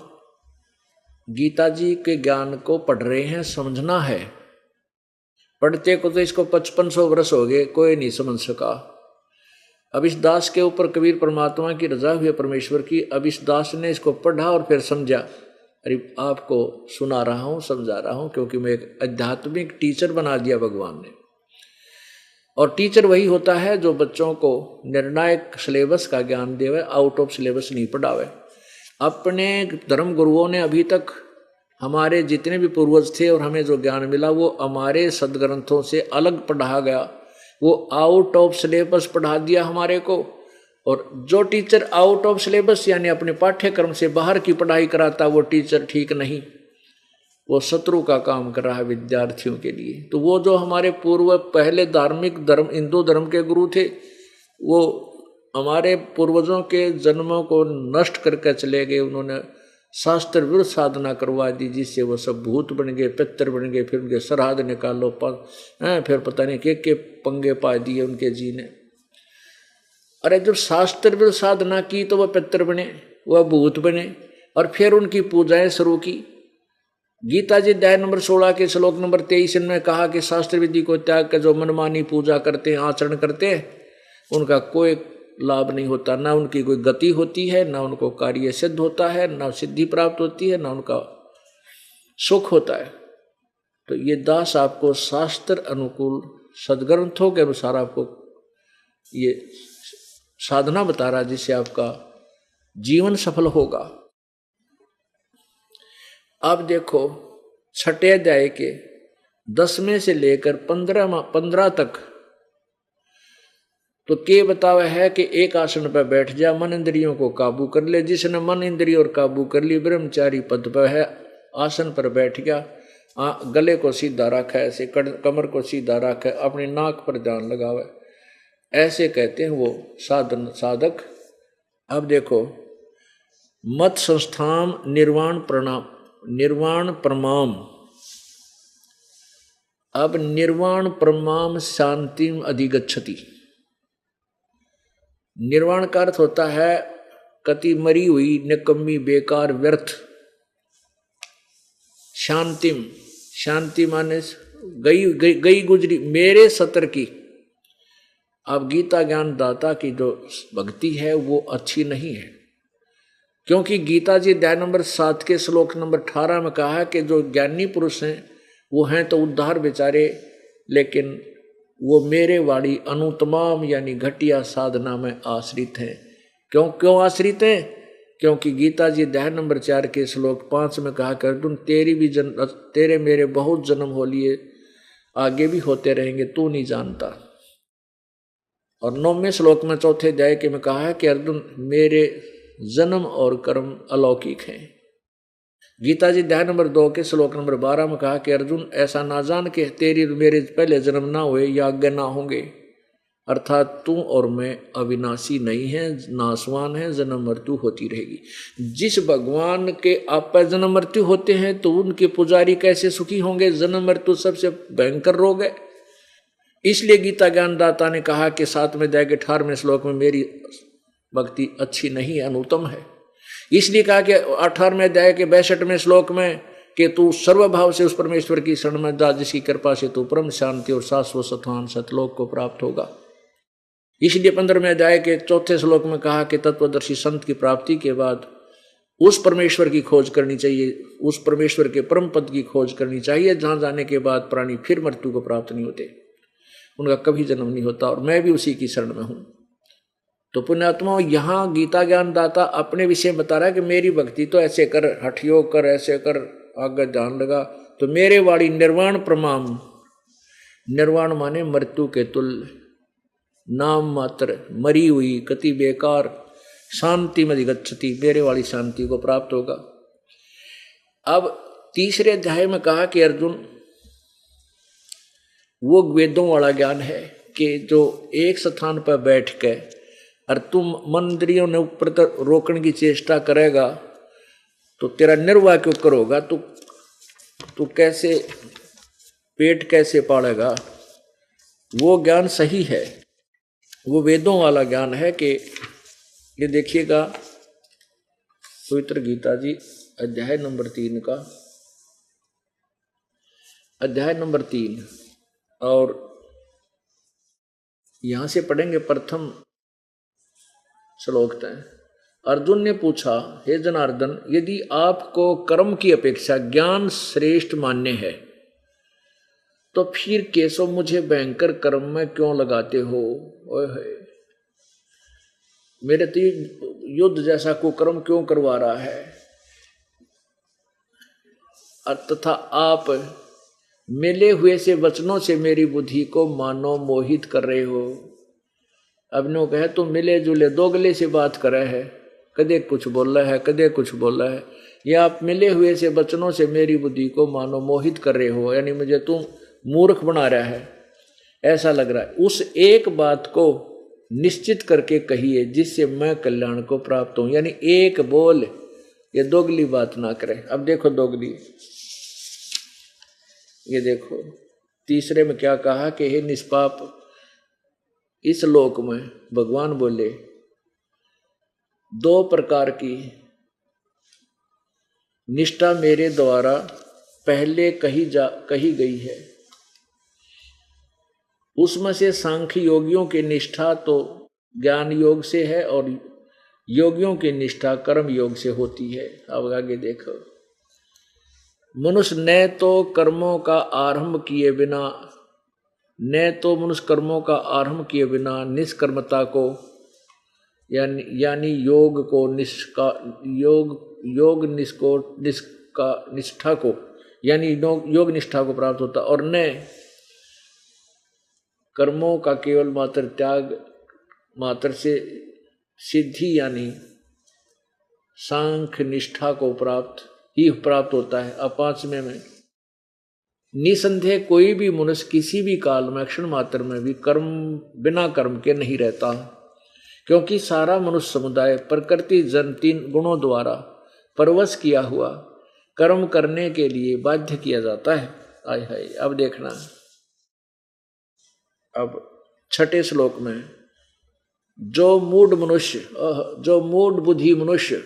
गीता जी के ज्ञान को पढ़ रहे हैं, समझना है। पढ़ते को तो इसको 5500 वर्ष हो गए, कोई नहीं समझ सका। अब इस दास के ऊपर कबीर परमात्मा की रजा हुई परमेश्वर की, अब इस दास ने इसको पढ़ा और फिर समझा। अरे आपको सुना रहा हूँ, समझा रहा हूँ, क्योंकि मैं एक आध्यात्मिक टीचर बना दिया भगवान ने। और टीचर वही होता है जो बच्चों को निर्णायक सिलेबस का ज्ञान देवे, आउट ऑफ सिलेबस नहीं पढ़ावे। अपने धर्म गुरुओं ने अभी तक हमारे जितने भी पूर्वज थे और हमें जो ज्ञान मिला वो हमारे सदग्रंथों से अलग पढ़ा गया, वो आउट ऑफ सिलेबस पढ़ा दिया हमारे को। और जो टीचर आउट ऑफ सिलेबस यानी अपने पाठ्यक्रम से बाहर की पढ़ाई कराता, वो टीचर ठीक नहीं, वो शत्रु का काम कर रहा है विद्यार्थियों के लिए। तो वो जो हमारे पूर्व पहले धार्मिक धर्म, हिंदू धर्म के गुरु थे, वो हमारे पूर्वजों के जन्मों को नष्ट करके चले गए। उन्होंने शास्त्र विरुद्ध साधना करवा दी, जिससे वो सब भूत बन गए, पितर बन गए, फिर उनके श्राद्ध निकालो, फिर पता नहीं के पंगे पा दिए उनके जी ने। अरे जब शास्त्र विरुद्ध साधना की तो वह पितर बने, वह भूत बने, और फिर उनकी पूजाएं शुरू की। गीता जी अध्याय नंबर 16 के श्लोक नंबर 23 में कहा कि शास्त्र विधि को त्याग कर जो मनमानी पूजा करते हैं, आचरण करते हैं, उनका कोई लाभ नहीं होता, ना उनकी कोई गति होती है, ना उनको कार्य सिद्ध होता है, ना सिद्धि प्राप्त होती है, ना उनका सुख होता है। तो ये दास आपको शास्त्र अनुकूल सदग्रंथों के अनुसार आपको ये साधना बता रहा है, जिससे आपका जीवन सफल होगा। अब देखो छठे अध्याय के 10वें से लेकर 15 तक तो के बतावा है कि एक आसन पर बैठ जा, मन इंद्रियों को काबू कर ले। जिसने मन इंद्रियों और काबू कर ली, ब्रह्मचारी पद पर है, आसन पर बैठ गया, गले को सीधा रखा, ऐसे कमर को सीधा रखा, अपनी नाक पर ध्यान लगावे, ऐसे कहते हैं वो साधक। अब देखो मत संस्थान निर्वाण प्रमाम। अब निर्वाण प्रमाम शांतिम अधिगच्छति। निर्वाण का अर्थ होता है कति मरी हुई, निकम्मी, बेकार, व्यर्थ। शांतिम, शांति माने गई गुजरी, मेरे सतर की। अब गीता ज्ञान दाता की जो भक्ति है वो अच्छी नहीं है, क्योंकि गीता जी अध्याय नंबर 7 के श्लोक नंबर 18 में कहा है कि जो ज्ञानी पुरुष हैं वो हैं तो उद्धार बेचारे, लेकिन वो मेरे वाली अनुतमाम यानी घटिया साधना में आश्रित हैं। क्यों आश्रित हैं? क्योंकि गीता जी अध्याय नंबर 4 के श्लोक 5 में कहा कर तुम तेरे मेरे बहुत जन्म हो लिए, आगे भी होते रहेंगे, तू नहीं जानता। और 9वें श्लोक में चौथे अध्याय के में कहा है कि अर्जुन मेरे जन्म और कर्म अलौकिक हैं। गीता जी अध्याय नंबर 2 के श्लोक नंबर 12 में कहा कि अर्जुन ऐसा ना जान के तेरी मेरे पहले जन्म ना हुए या आगे ना होंगे, अर्थात तू और मैं अविनाशी नहीं है, नाशवान है, जन्म मृत्यु होती रहेगी। जिस भगवान के आप पर जन्म मृत्यु होते हैं तो उनके पुजारी कैसे सुखी होंगे? जन्म मृत्यु सबसे भयंकर रोग है। इसलिए गीता ज्ञानदाता ने कहा कि 7वें अध्याय के 18वें श्लोक में मेरी भक्ति अच्छी नहीं है, अनुत्तम है। इसलिए कहा कि 18वें अध्याय के 62वें श्लोक में कि तू सर्वभाव से उस परमेश्वर की शरण में जा जिसकी कृपा से तू परम शांति और शाश्वत सत्वान सतलोक को प्राप्त होगा। इसलिए 15वें अध्याय के 4थे श्लोक में कहा कि तत्वदर्शी संत की प्राप्ति के बाद उस परमेश्वर की खोज करनी चाहिए, उस परमेश्वर के परम पद की खोज करनी चाहिए जहां जाने के बाद प्राणी फिर मृत्यु को प्राप्त नहीं होते, उनका कभी जन्म नहीं होता। और मैं भी उसी की शरण में हूं। तो पुण्यात्मा, यहां गीता ज्ञान दाता अपने विषय बता रहा है कि मेरी भक्ति तो ऐसे कर, हठ योग कर, ऐसे कर, आगे ध्यान लगा तो मेरे वाणी निर्वाण प्रमाम। निर्वाण माने मृत्यु के तुल्य, नाम मात्र, मरी हुई, कति बेकार, शांति में गच्छति, मेरे वाली शांति को प्राप्त होगा। अब 3रे अध्याय में कहा कि अर्जुन वो वेदों वाला ज्ञान है कि जो एक स्थान पर बैठ के और तुम मंदिरों ने ऊपर तक रोकने की चेष्टा करेगा तो तेरा निर्वाह क्यों करोगा? तू कैसे पेट कैसे पालेगा? वो ज्ञान सही है, वो वेदों वाला ज्ञान है। कि ये देखिएगा पवित्र गीता जी अध्याय नंबर 3 का, अध्याय नंबर 3 और यहां से पढ़ेंगे प्रथम श्लोक तक। अर्जुन ने पूछा, हे जनार्दन, यदि आपको कर्म की अपेक्षा ज्ञान श्रेष्ठ मान्य है तो फिर केशव मुझे भयंकर कर्म में क्यों लगाते हो? ओए मेरे तो युद्ध जैसा कुकर्म क्यों करवा रहा है? तथा आप मिले हुए से वचनों से मेरी बुद्धि को मानो मोहित कर रहे हो। अब नो कहे तुम मिले जुले दोगले से बात कर रहे है, कदे कुछ बोल रहा है, कदे कुछ बोल रहा है। या आप मिले हुए से वचनों से मेरी बुद्धि को मानो मोहित कर रहे हो, यानी मुझे तुम मूर्ख बना रहा है, ऐसा लग रहा है। उस एक बात को निश्चित करके कहिए जिससे मैं कल्याण को प्राप्त हूं, यानी एक बोल, ये दोगली बात ना करे। अब देखो दोगली, ये देखो 3रे में क्या कहा कि हे निष्पाप, इस लोक में भगवान बोले 2 प्रकार की निष्ठा मेरे द्वारा पहले कही गई है। उसमें से सांख्य योगियों की निष्ठा तो ज्ञान योग से है और योगियों की निष्ठा कर्म योग से होती है। अब आगे देखो, मनुष्य न तो कर्मों का आरंभ किए बिना, न तो मनुष्य कर्मों का आरंभ किए बिना निष्कर्मता को यानी योग को निष्ठा को यानी योग निष्ठा को प्राप्त होता, और न कर्मों का केवल मात्र त्याग मात्र से सिद्धि यानी सांख्य निष्ठा को प्राप्त होता है। अब 5वें में निसंदेह कोई भी मनुष्य किसी भी काल में क्षण मात्र में भी बिना कर्म के नहीं रहता, क्योंकि सारा मनुष्य समुदाय प्रकृति जन 3 गुणों द्वारा परवश किया हुआ कर्म करने के लिए बाध्य किया जाता है। आय हाय, अब देखना, अब 6ठे श्लोक में जो मूढ़ बुद्धि मनुष्य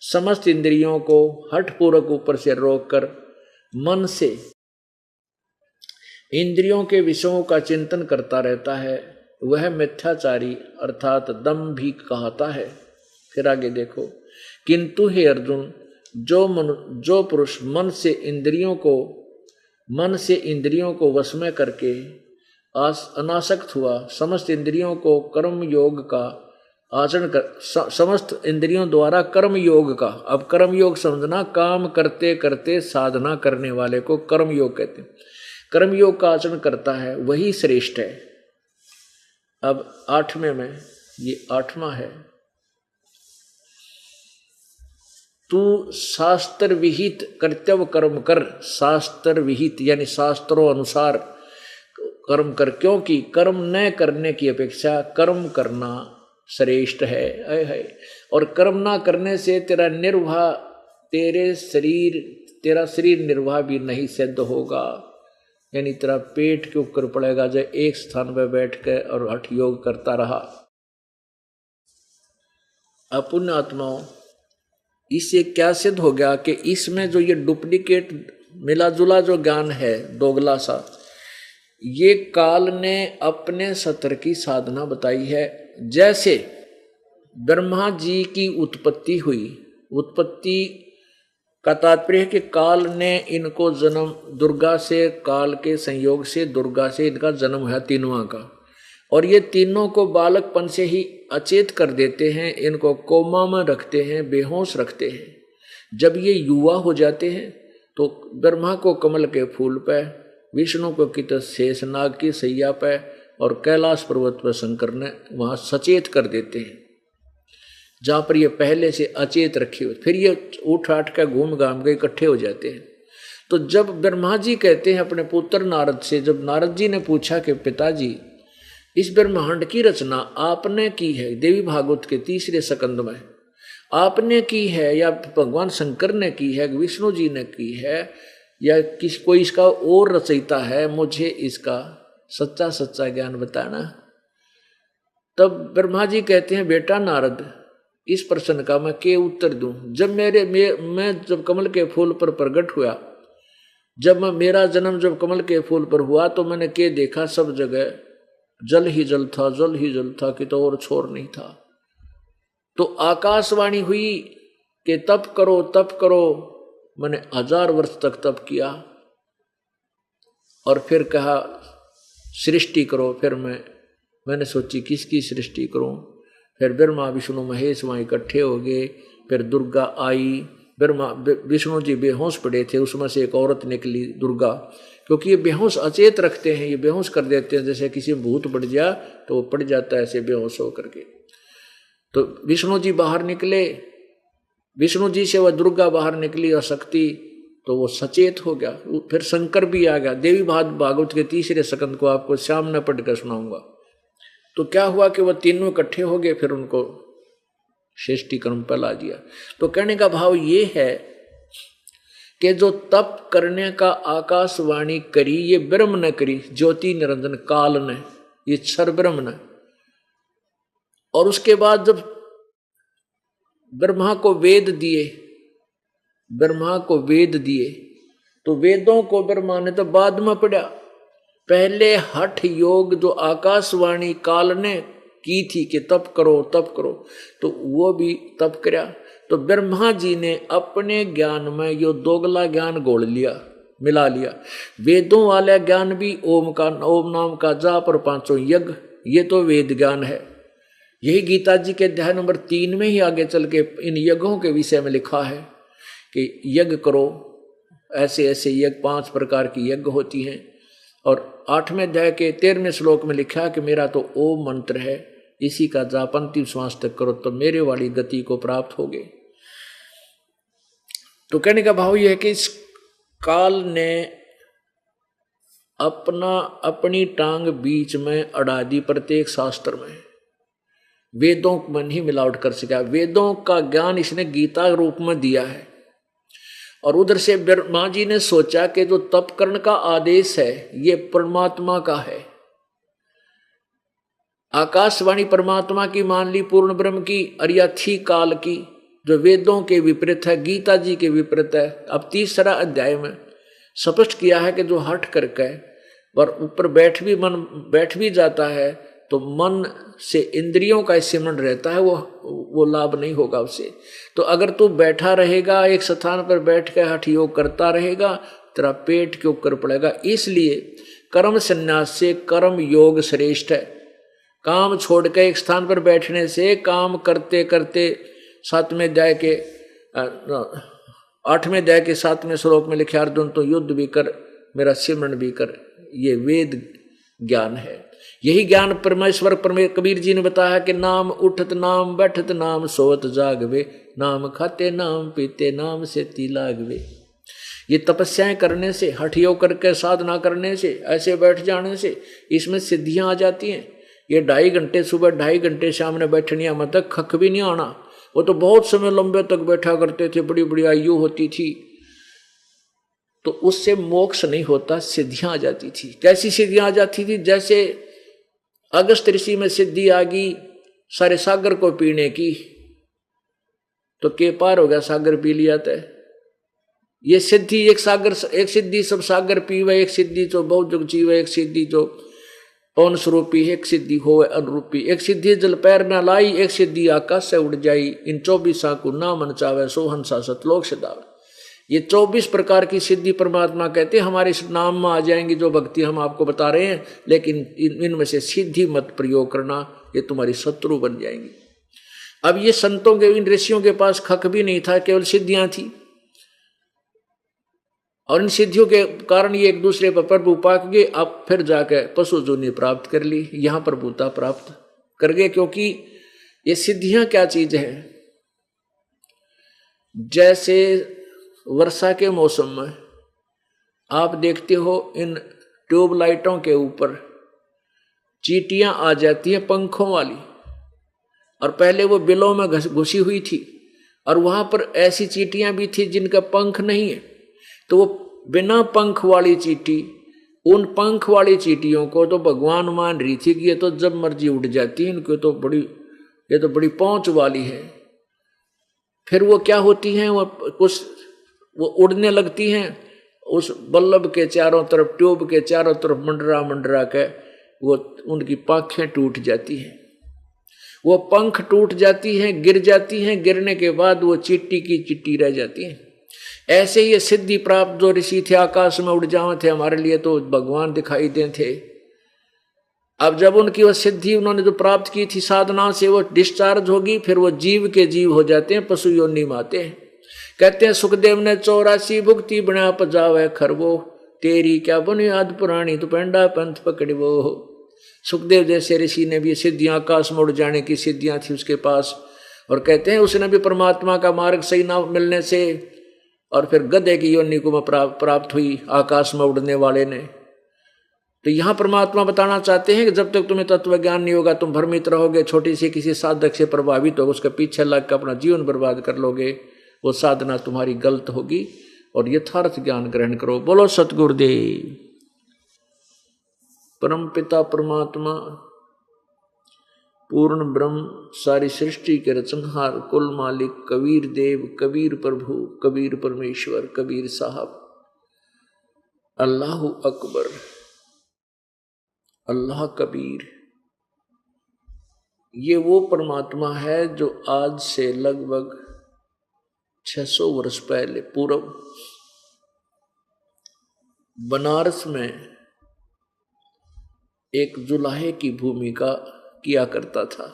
समस्त इंद्रियों को हठपूर्वक ऊपर से रोककर मन से इंद्रियों के विषयों का चिंतन करता रहता है, वह मिथ्याचारी अर्थात दंभी कहता है। फिर आगे देखो, किंतु हे अर्जुन, जो पुरुष मन से इंद्रियों को वश में करके अनासक्त हुआ, समस्त इंद्रियों को कर्म योग का आचरण कर, समस्त इंद्रियों द्वारा कर्म योग का, अब कर्म योग समझना, काम करते करते साधना करने वाले को कर्म योग कहते हैं। कर्म योग का आचरण करता है वही श्रेष्ठ है। अब 8वें में, ये 8वां है, तू शास्त्र विहित कर्तव्य कर्म कर, शास्त्र विहित यानी शास्त्रों अनुसार कर्म कर, क्योंकि कर्म न करने की अपेक्षा कर्म करना श्रेष्ठ है। और कर्म ना करने से तेरा निर्वाह, तेरा शरीर निर्वाह भी नहीं सिद्ध होगा, यानी तेरा पेट के ऊपर पड़ेगा जो एक स्थान पर बैठ कर और हठ योग करता रहा। अपुण्य आत्माओं, इससे क्या सिद्ध हो गया कि इसमें जो ये डुप्लीकेट मिला जुला जो ज्ञान है दोगला सा, ये काल ने अपने सत्र की साधना बताई है। जैसे ब्रह्मा जी की उत्पत्ति हुई, उत्पत्ति का तात्पर्य है कि काल ने इनको जन्म, दुर्गा से, काल के संयोग से दुर्गा से इनका जन्म है तीनों का, और ये तीनों को बालकपन से ही अचेत कर देते हैं, इनको कोमा में रखते हैं, बेहोश रखते हैं। जब ये युवा हो जाते हैं तो ब्रह्मा को कमल के फूल पे, विष्णु को कित शेषनाग की सैया पे और कैलाश पर्वत पर शंकर ने वहाँ सचेत कर देते हैं, जहाँ पर ये पहले से अचेत रखे हुए, फिर ये उठ आठ कर घूम घाम के इकट्ठे हो जाते हैं। तो जब ब्रह्मा जी कहते हैं अपने पुत्र नारद से, जब नारद जी ने पूछा कि पिताजी इस ब्रह्मांड की रचना आपने की है, देवी भागवत के 3 स्कंद में आपने की है, या भगवान शंकर ने की है, विष्णु जी ने की है, या कोई इसका और रचयिता है, मुझे इसका सच्चा सच्चा ज्ञान बताना। तब ब्रह्मा जी कहते हैं बेटा नारद, इस प्रश्न का मैं क्या उत्तर दूं? जब मैं जब कमल के फूल पर प्रकट हुआ, जब मेरा जन्म जब कमल के फूल पर हुआ तो मैंने क्या देखा? सब जगह जल ही जल था, जल ही जल था, कि तो और छोर नहीं था। तो आकाशवाणी हुई कि तप करो तप करो। मैंने 1000 वर्ष तक तप किया और फिर कहा सृष्टि करो। फिर मैंने सोची किसकी सृष्टि करूं? फिर ब्रह्मा विष्णु महेश वहाँ इकट्ठे हो गए। फिर दुर्गा आई। विष्णु जी बेहोश पड़े थे, उसमें से एक औरत निकली दुर्गा, क्योंकि ये बेहोश अचेत रखते हैं, ये बेहोश कर देते हैं। जैसे किसी भूत पड़ जा तो वो पड़ जाता है ऐसे बेहोश होकर के। तो विष्णु जी बाहर निकले, विष्णु जी से वह दुर्गा बाहर निकली और शक्ति, तो वो सचेत हो गया। फिर शंकर भी आ गया। देवी भागवत के 3 स्कंद को आपको सामने पढ़ कर सुनाऊंगा। तो क्या हुआ कि वह तीनों इकट्ठे हो गए, फिर उनको सृष्टि कर्म पर ला दिया। तो कहने का भाव ये है कि जो तप करने का आकाशवाणी करी, ये ब्रह्म ने करी, ज्योति निरंजन काल ने, ये क्षर ब्रह्म ने। और उसके बाद जब ब्रह्मा को वेद दिए, ब्रह्मा को वेद दिए, तो वेदों को ब्रह्मा ने तो बाद में पढ़ा। पहले हठ योग जो आकाशवाणी काल ने की थी कि तप करो तप करो, तो वो भी तप करा। तो ब्रह्मा जी ने अपने ज्ञान में यो दोगला ज्ञान घोल लिया, मिला लिया। वेदों वाला ज्ञान भी ओम नाम का जाप और 5 यज्ञ, ये तो वेद ज्ञान है। यही गीता जी के अध्याय नंबर 3 में ही आगे चल के इन यज्ञों के विषय में लिखा है कि यज्ञ करो, ऐसे ऐसे यज्ञ 5 प्रकार की यज्ञ होती हैं। और 8वें अध्याय के 13वें श्लोक में लिखा कि मेरा तो ओम मंत्र है, इसी का जाप अंतिम श्वास तक करो तो मेरे वाली गति को प्राप्त होगे। तो कहने का भाव यह है कि इस काल ने अपनी टांग बीच में अड़ा दी प्रत्येक शास्त्र में। वेदों में नहीं मिलावट कर सका। वेदों का ज्ञान इसने गीता रूप में दिया है। और उधर से ब्रह्मा जी ने सोचा कि जो तप करने का आदेश है ये परमात्मा का है। आकाशवाणी परमात्मा की मान ली, पूर्ण ब्रह्म की, और या थी काल की, जो वेदों के विपरीत है, गीता जी के विपरीत है। अब 3रा अध्याय में स्पष्ट किया है कि जो हट करके और ऊपर बैठ भी जाता है तो मन से इंद्रियों का सिमरण रहता है, वो लाभ नहीं होगा उसे। तो अगर तू बैठा रहेगा, एक स्थान पर बैठ कर हठ योग करता रहेगा, तेरा पेट के ऊपर पड़ेगा। इसलिए कर्म संन्यास से कर्म योग श्रेष्ठ है। काम छोड़ के एक स्थान पर बैठने से काम करते करते 7वें अध्याय के 8वें अध्याय के 7वें श्लोक में लिखे अर्जुन तो युद्ध भी कर, मेरा सिमरण भी कर, ये वेद ज्ञान है। यही ज्ञान परमेश्वर कबीर जी ने बताया कि नाम उठत नाम बैठत नाम सोवत जागवे, नाम खाते नाम पीते नाम से ती लागवे। ये तपस्याएं करने से, हठयोग करके साधना करने से, ऐसे बैठ जाने से इसमें सिद्धियां आ जाती हैं। ये 2.5 घंटे सुबह 2.5 घंटे सामने बैठनिया में तक खक भी नहीं आना। वो तो बहुत समय लंबे तक बैठा करते थे, बड़ी बड़ी आयु होती थी, तो उससे मोक्ष नहीं होता, सिद्धियां आ जाती थी। कैसी सिद्धियां आ जाती थी? जैसे अगस्त ऋषि में सिद्धि आ गई सारे सागर को पीने की, तो के पार हो गया, सागर पी लिया था। ये सिद्धि एक सागर, एक सिद्धि सब सागर पीवे, एक सिद्धि जो बहुत जुग जीवे, एक सिद्धि जो पवन स्वरूपी, एक सिद्धि होवे अनुरूपी, एक सिद्धि जल पैर न लाई, एक सिद्धि आकाश से उड़ जाई, इन 24 को ना मन चावे, सो हंसा सतलोक से दावे। ये 24 प्रकार की सिद्धि परमात्मा कहते हैं हमारे इस नाम में आ जाएंगी, जो भक्ति हम आपको बता रहे हैं। लेकिन इनमें से सिद्धि मत प्रयोग करना, ये तुम्हारी शत्रु बन जाएंगी। अब ये संतों के, इन ऋषियों के पास खक भी नहीं था, केवल सिद्धियां थी, और इन सिद्धियों के कारण ये एक दूसरे पर प्रभु पाक गए। अब फिर जाकर पशु जोनि प्राप्त कर ली, यहां प्रभुता प्राप्त कर गए। क्योंकि ये सिद्धियां क्या चीज है? जैसे वर्षा के मौसम में आप देखते हो इन ट्यूबलाइटों के ऊपर चींटियां आ जाती हैं पंखों वाली, और पहले वो बिलों में घुसी हुई थी, और वहां पर ऐसी चींटियां भी थी जिनका पंख नहीं है। तो वो बिना पंख वाली चींटी, उन पंख वाली चींटियों को तो भगवान मान रही थी कि ये तो जब मर्जी उड़ जाती है, इनको तो ये तो बड़ी पहुंच वाली है। फिर वो क्या होती हैं, वो उड़ने लगती हैं, उस बल्ब के चारों तरफ, ट्यूब के चारों तरफ मंडरा मंडरा के वो उनकी पाखें टूट जाती हैं, वो पंख टूट जाती हैं, गिर जाती हैं, गिरने के बाद वो चिट्टी की चिट्टी रह जाती हैं। ऐसे ही सिद्धि प्राप्त जो ऋषि थे आकाश में उड़ जावे थे, हमारे लिए तो भगवान दिखाई दे थे। अब जब उनकी वह सिद्धि उन्होंने जो प्राप्त की थी साधना से, वो डिस्चार्ज होगी, फिर वो जीव के जीव हो जाते हैं, पशु योनि में आते हैं। कहते हैं सुखदेव ने 84 भुक्ति बना पजावे खरवो, तेरी क्या बुनियाद पुरानी तो पेंडा पंथ पकड़वो। सुखदेव जैसे ऋषि ने भी सिद्धियां, आकाश में उड़ जाने की सिद्धियां थी उसके पास, और कहते हैं उसने भी परमात्मा का मार्ग सही ना मिलने से, और फिर गधे की योनि को प्राप्त हुई आकाश में उड़ने वाले ने। तो यहां परमात्मा बताना चाहते हैं कि जब तक तुम्हें तत्व ज्ञान नहीं होगा, तुम भ्रमित रहोगे, छोटी सी किसी साधक से प्रभावित होगा, उसके पीछे लग कर अपना जीवन बर्बाद कर लोगे, वो साधना तुम्हारी गलत होगी, और यथार्थ ज्ञान ग्रहण करो। बोलो सतगुरुदेव। परम पिता परमात्मा, पूर्ण ब्रह्म, सारी सृष्टि के रचनहार, कुल मालिक, कबीर देव, कबीर प्रभु, कबीर परमेश्वर, कबीर साहब, अल्लाह अकबर, अल्लाह कबीर, ये वो परमात्मा है जो आज से लगभग 600 वर्ष पहले पूर्व बनारस में एक जुलाहे की भूमिका किया करता था,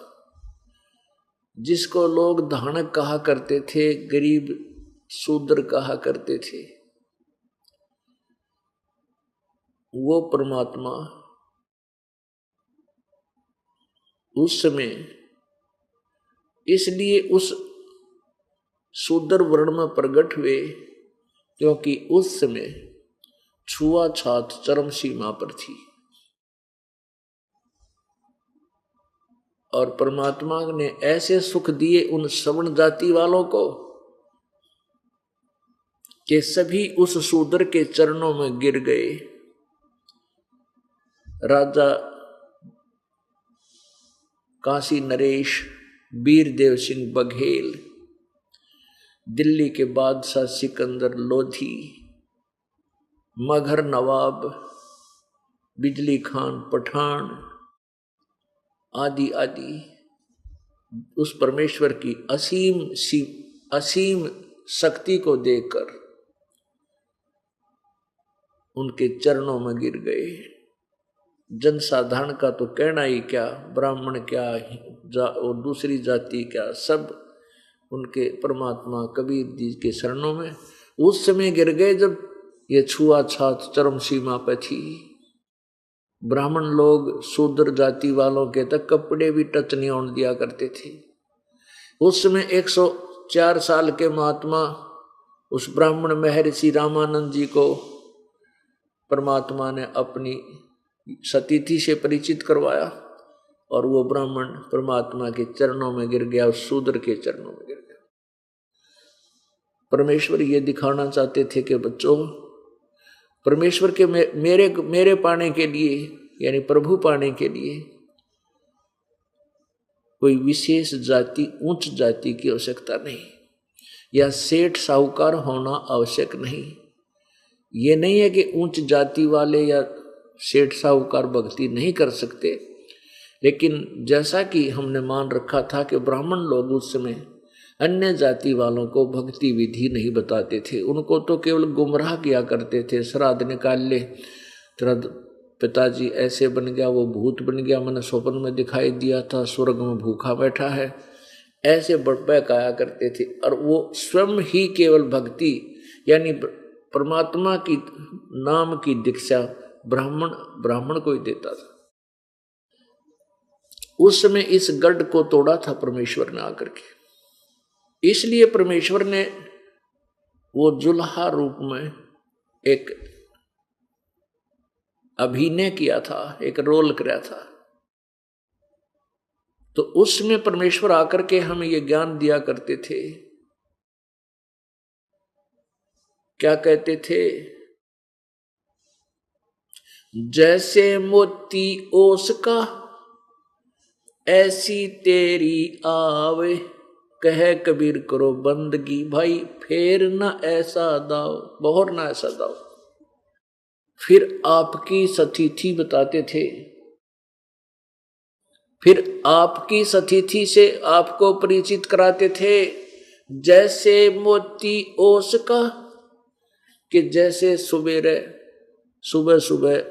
जिसको लोग धानक कहा करते थे, गरीब शूद्र कहा करते थे। वो परमात्मा उस समय इसलिए उस शूद्र वर्ण में प्रकट हुए क्योंकि उस समय छुआछूत चरम सीमा पर थी, और परमात्मा ने ऐसे सुख दिए उन सवर्ण जाति वालों को कि सभी उस शूद्र के चरणों में गिर गए। राजा काशी नरेश, वीरदेव सिंह बघेल, दिल्ली के बादशाह सिकंदर लोधी, मगहर नवाब, बिजली खान पठान आदि आदि उस परमेश्वर की असीम शक्ति को देखकर उनके चरणों में गिर गए। जनसाधारण का तो कहना ही क्या, ब्राह्मण क्या और दूसरी जाति क्या, सब उनके परमात्मा कबीर जी के शरणों में उस समय गिर गए जब ये छुआछूत चरम सीमा पर थी। ब्राह्मण लोग शूद्र जाति वालों के तक कपड़े भी टच नहीं होने दिया करते थे। उस समय 104 साल के महात्मा उस ब्राह्मण महर्षि रामानंद जी को परमात्मा ने अपनी सतीथि से परिचित करवाया और वो ब्राह्मण परमात्मा के चरणों में गिर गया, उस शूद्र के चरणों में गिर गया। परमेश्वर ये दिखाना चाहते थे कि बच्चों, परमेश्वर के मेरे पाने के लिए, यानी प्रभु पाने के लिए कोई विशेष जाति, उच्च जाति की आवश्यकता नहीं, या सेठ साहूकार होना आवश्यक नहीं। ये नहीं है कि उच्च जाति वाले या सेठ साहूकार भक्ति नहीं कर सकते, लेकिन जैसा कि हमने मान रखा था कि ब्राह्मण लोग उस समय अन्य जाति वालों को भक्ति विधि नहीं बताते थे, उनको तो केवल गुमराह किया करते थे। श्राद्ध निकाल ले, तेरा पिताजी ऐसे बन गया, वो भूत बन गया, मैंने स्वप्न में दिखाई दिया था, स्वर्ग में भूखा बैठा है, ऐसे बहकाया करते थे। और वो स्वयं ही केवल भक्ति यानी परमात्मा की नाम की दीक्षा ब्राह्मण को ही देता था। उस समय इस गढ़ को तोड़ा था परमेश्वर ने आकर के, इसलिए परमेश्वर ने वो जुल्हा रूप में एक अभिनय किया था, एक रोल किया था। तो उसमें परमेश्वर आकर के हमें ये ज्ञान दिया करते थे। क्या कहते थे? जैसे मोती ओस का ऐसी तेरी आवे, कहे कबीर करो बंदगी भाई, फेर ना ऐसा दाव, बहुर ना ऐसा दाव। फिर आपकी सतिथि बताते थे, फिर आपकी सतिथि से आपको परिचित कराते थे। जैसे मोती ओस का, कि जैसे सुबह सुबह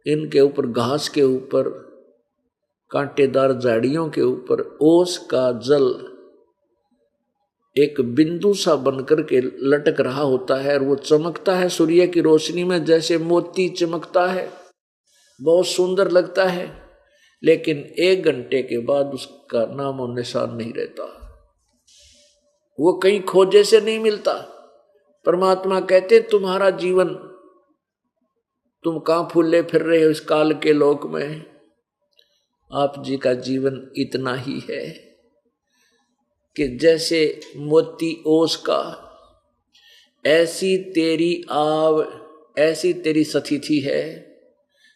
इनके ऊपर, घास के ऊपर, कांटेदार झाड़ियों के ऊपर ओस का जल एक बिंदु सा बनकर के लटक रहा होता है और वो चमकता है सूर्य की रोशनी में, जैसे मोती चमकता है, बहुत सुंदर लगता है। लेकिन 1 घंटे के बाद उसका नाम और निशान नहीं रहता, वो कहीं खोजे से नहीं मिलता। परमात्मा कहते तुम्हारा जीवन, तुम कहां फूले फिर रहे हो इस काल के लोक में, आप जी का जीवन इतना ही है कि जैसे मोती ओस का, ऐसी तेरी आव, ऐसी तेरी सतिथि है।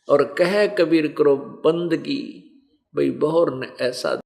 और कह कबीर करो बंदगी, भाई बहुर ने ऐसा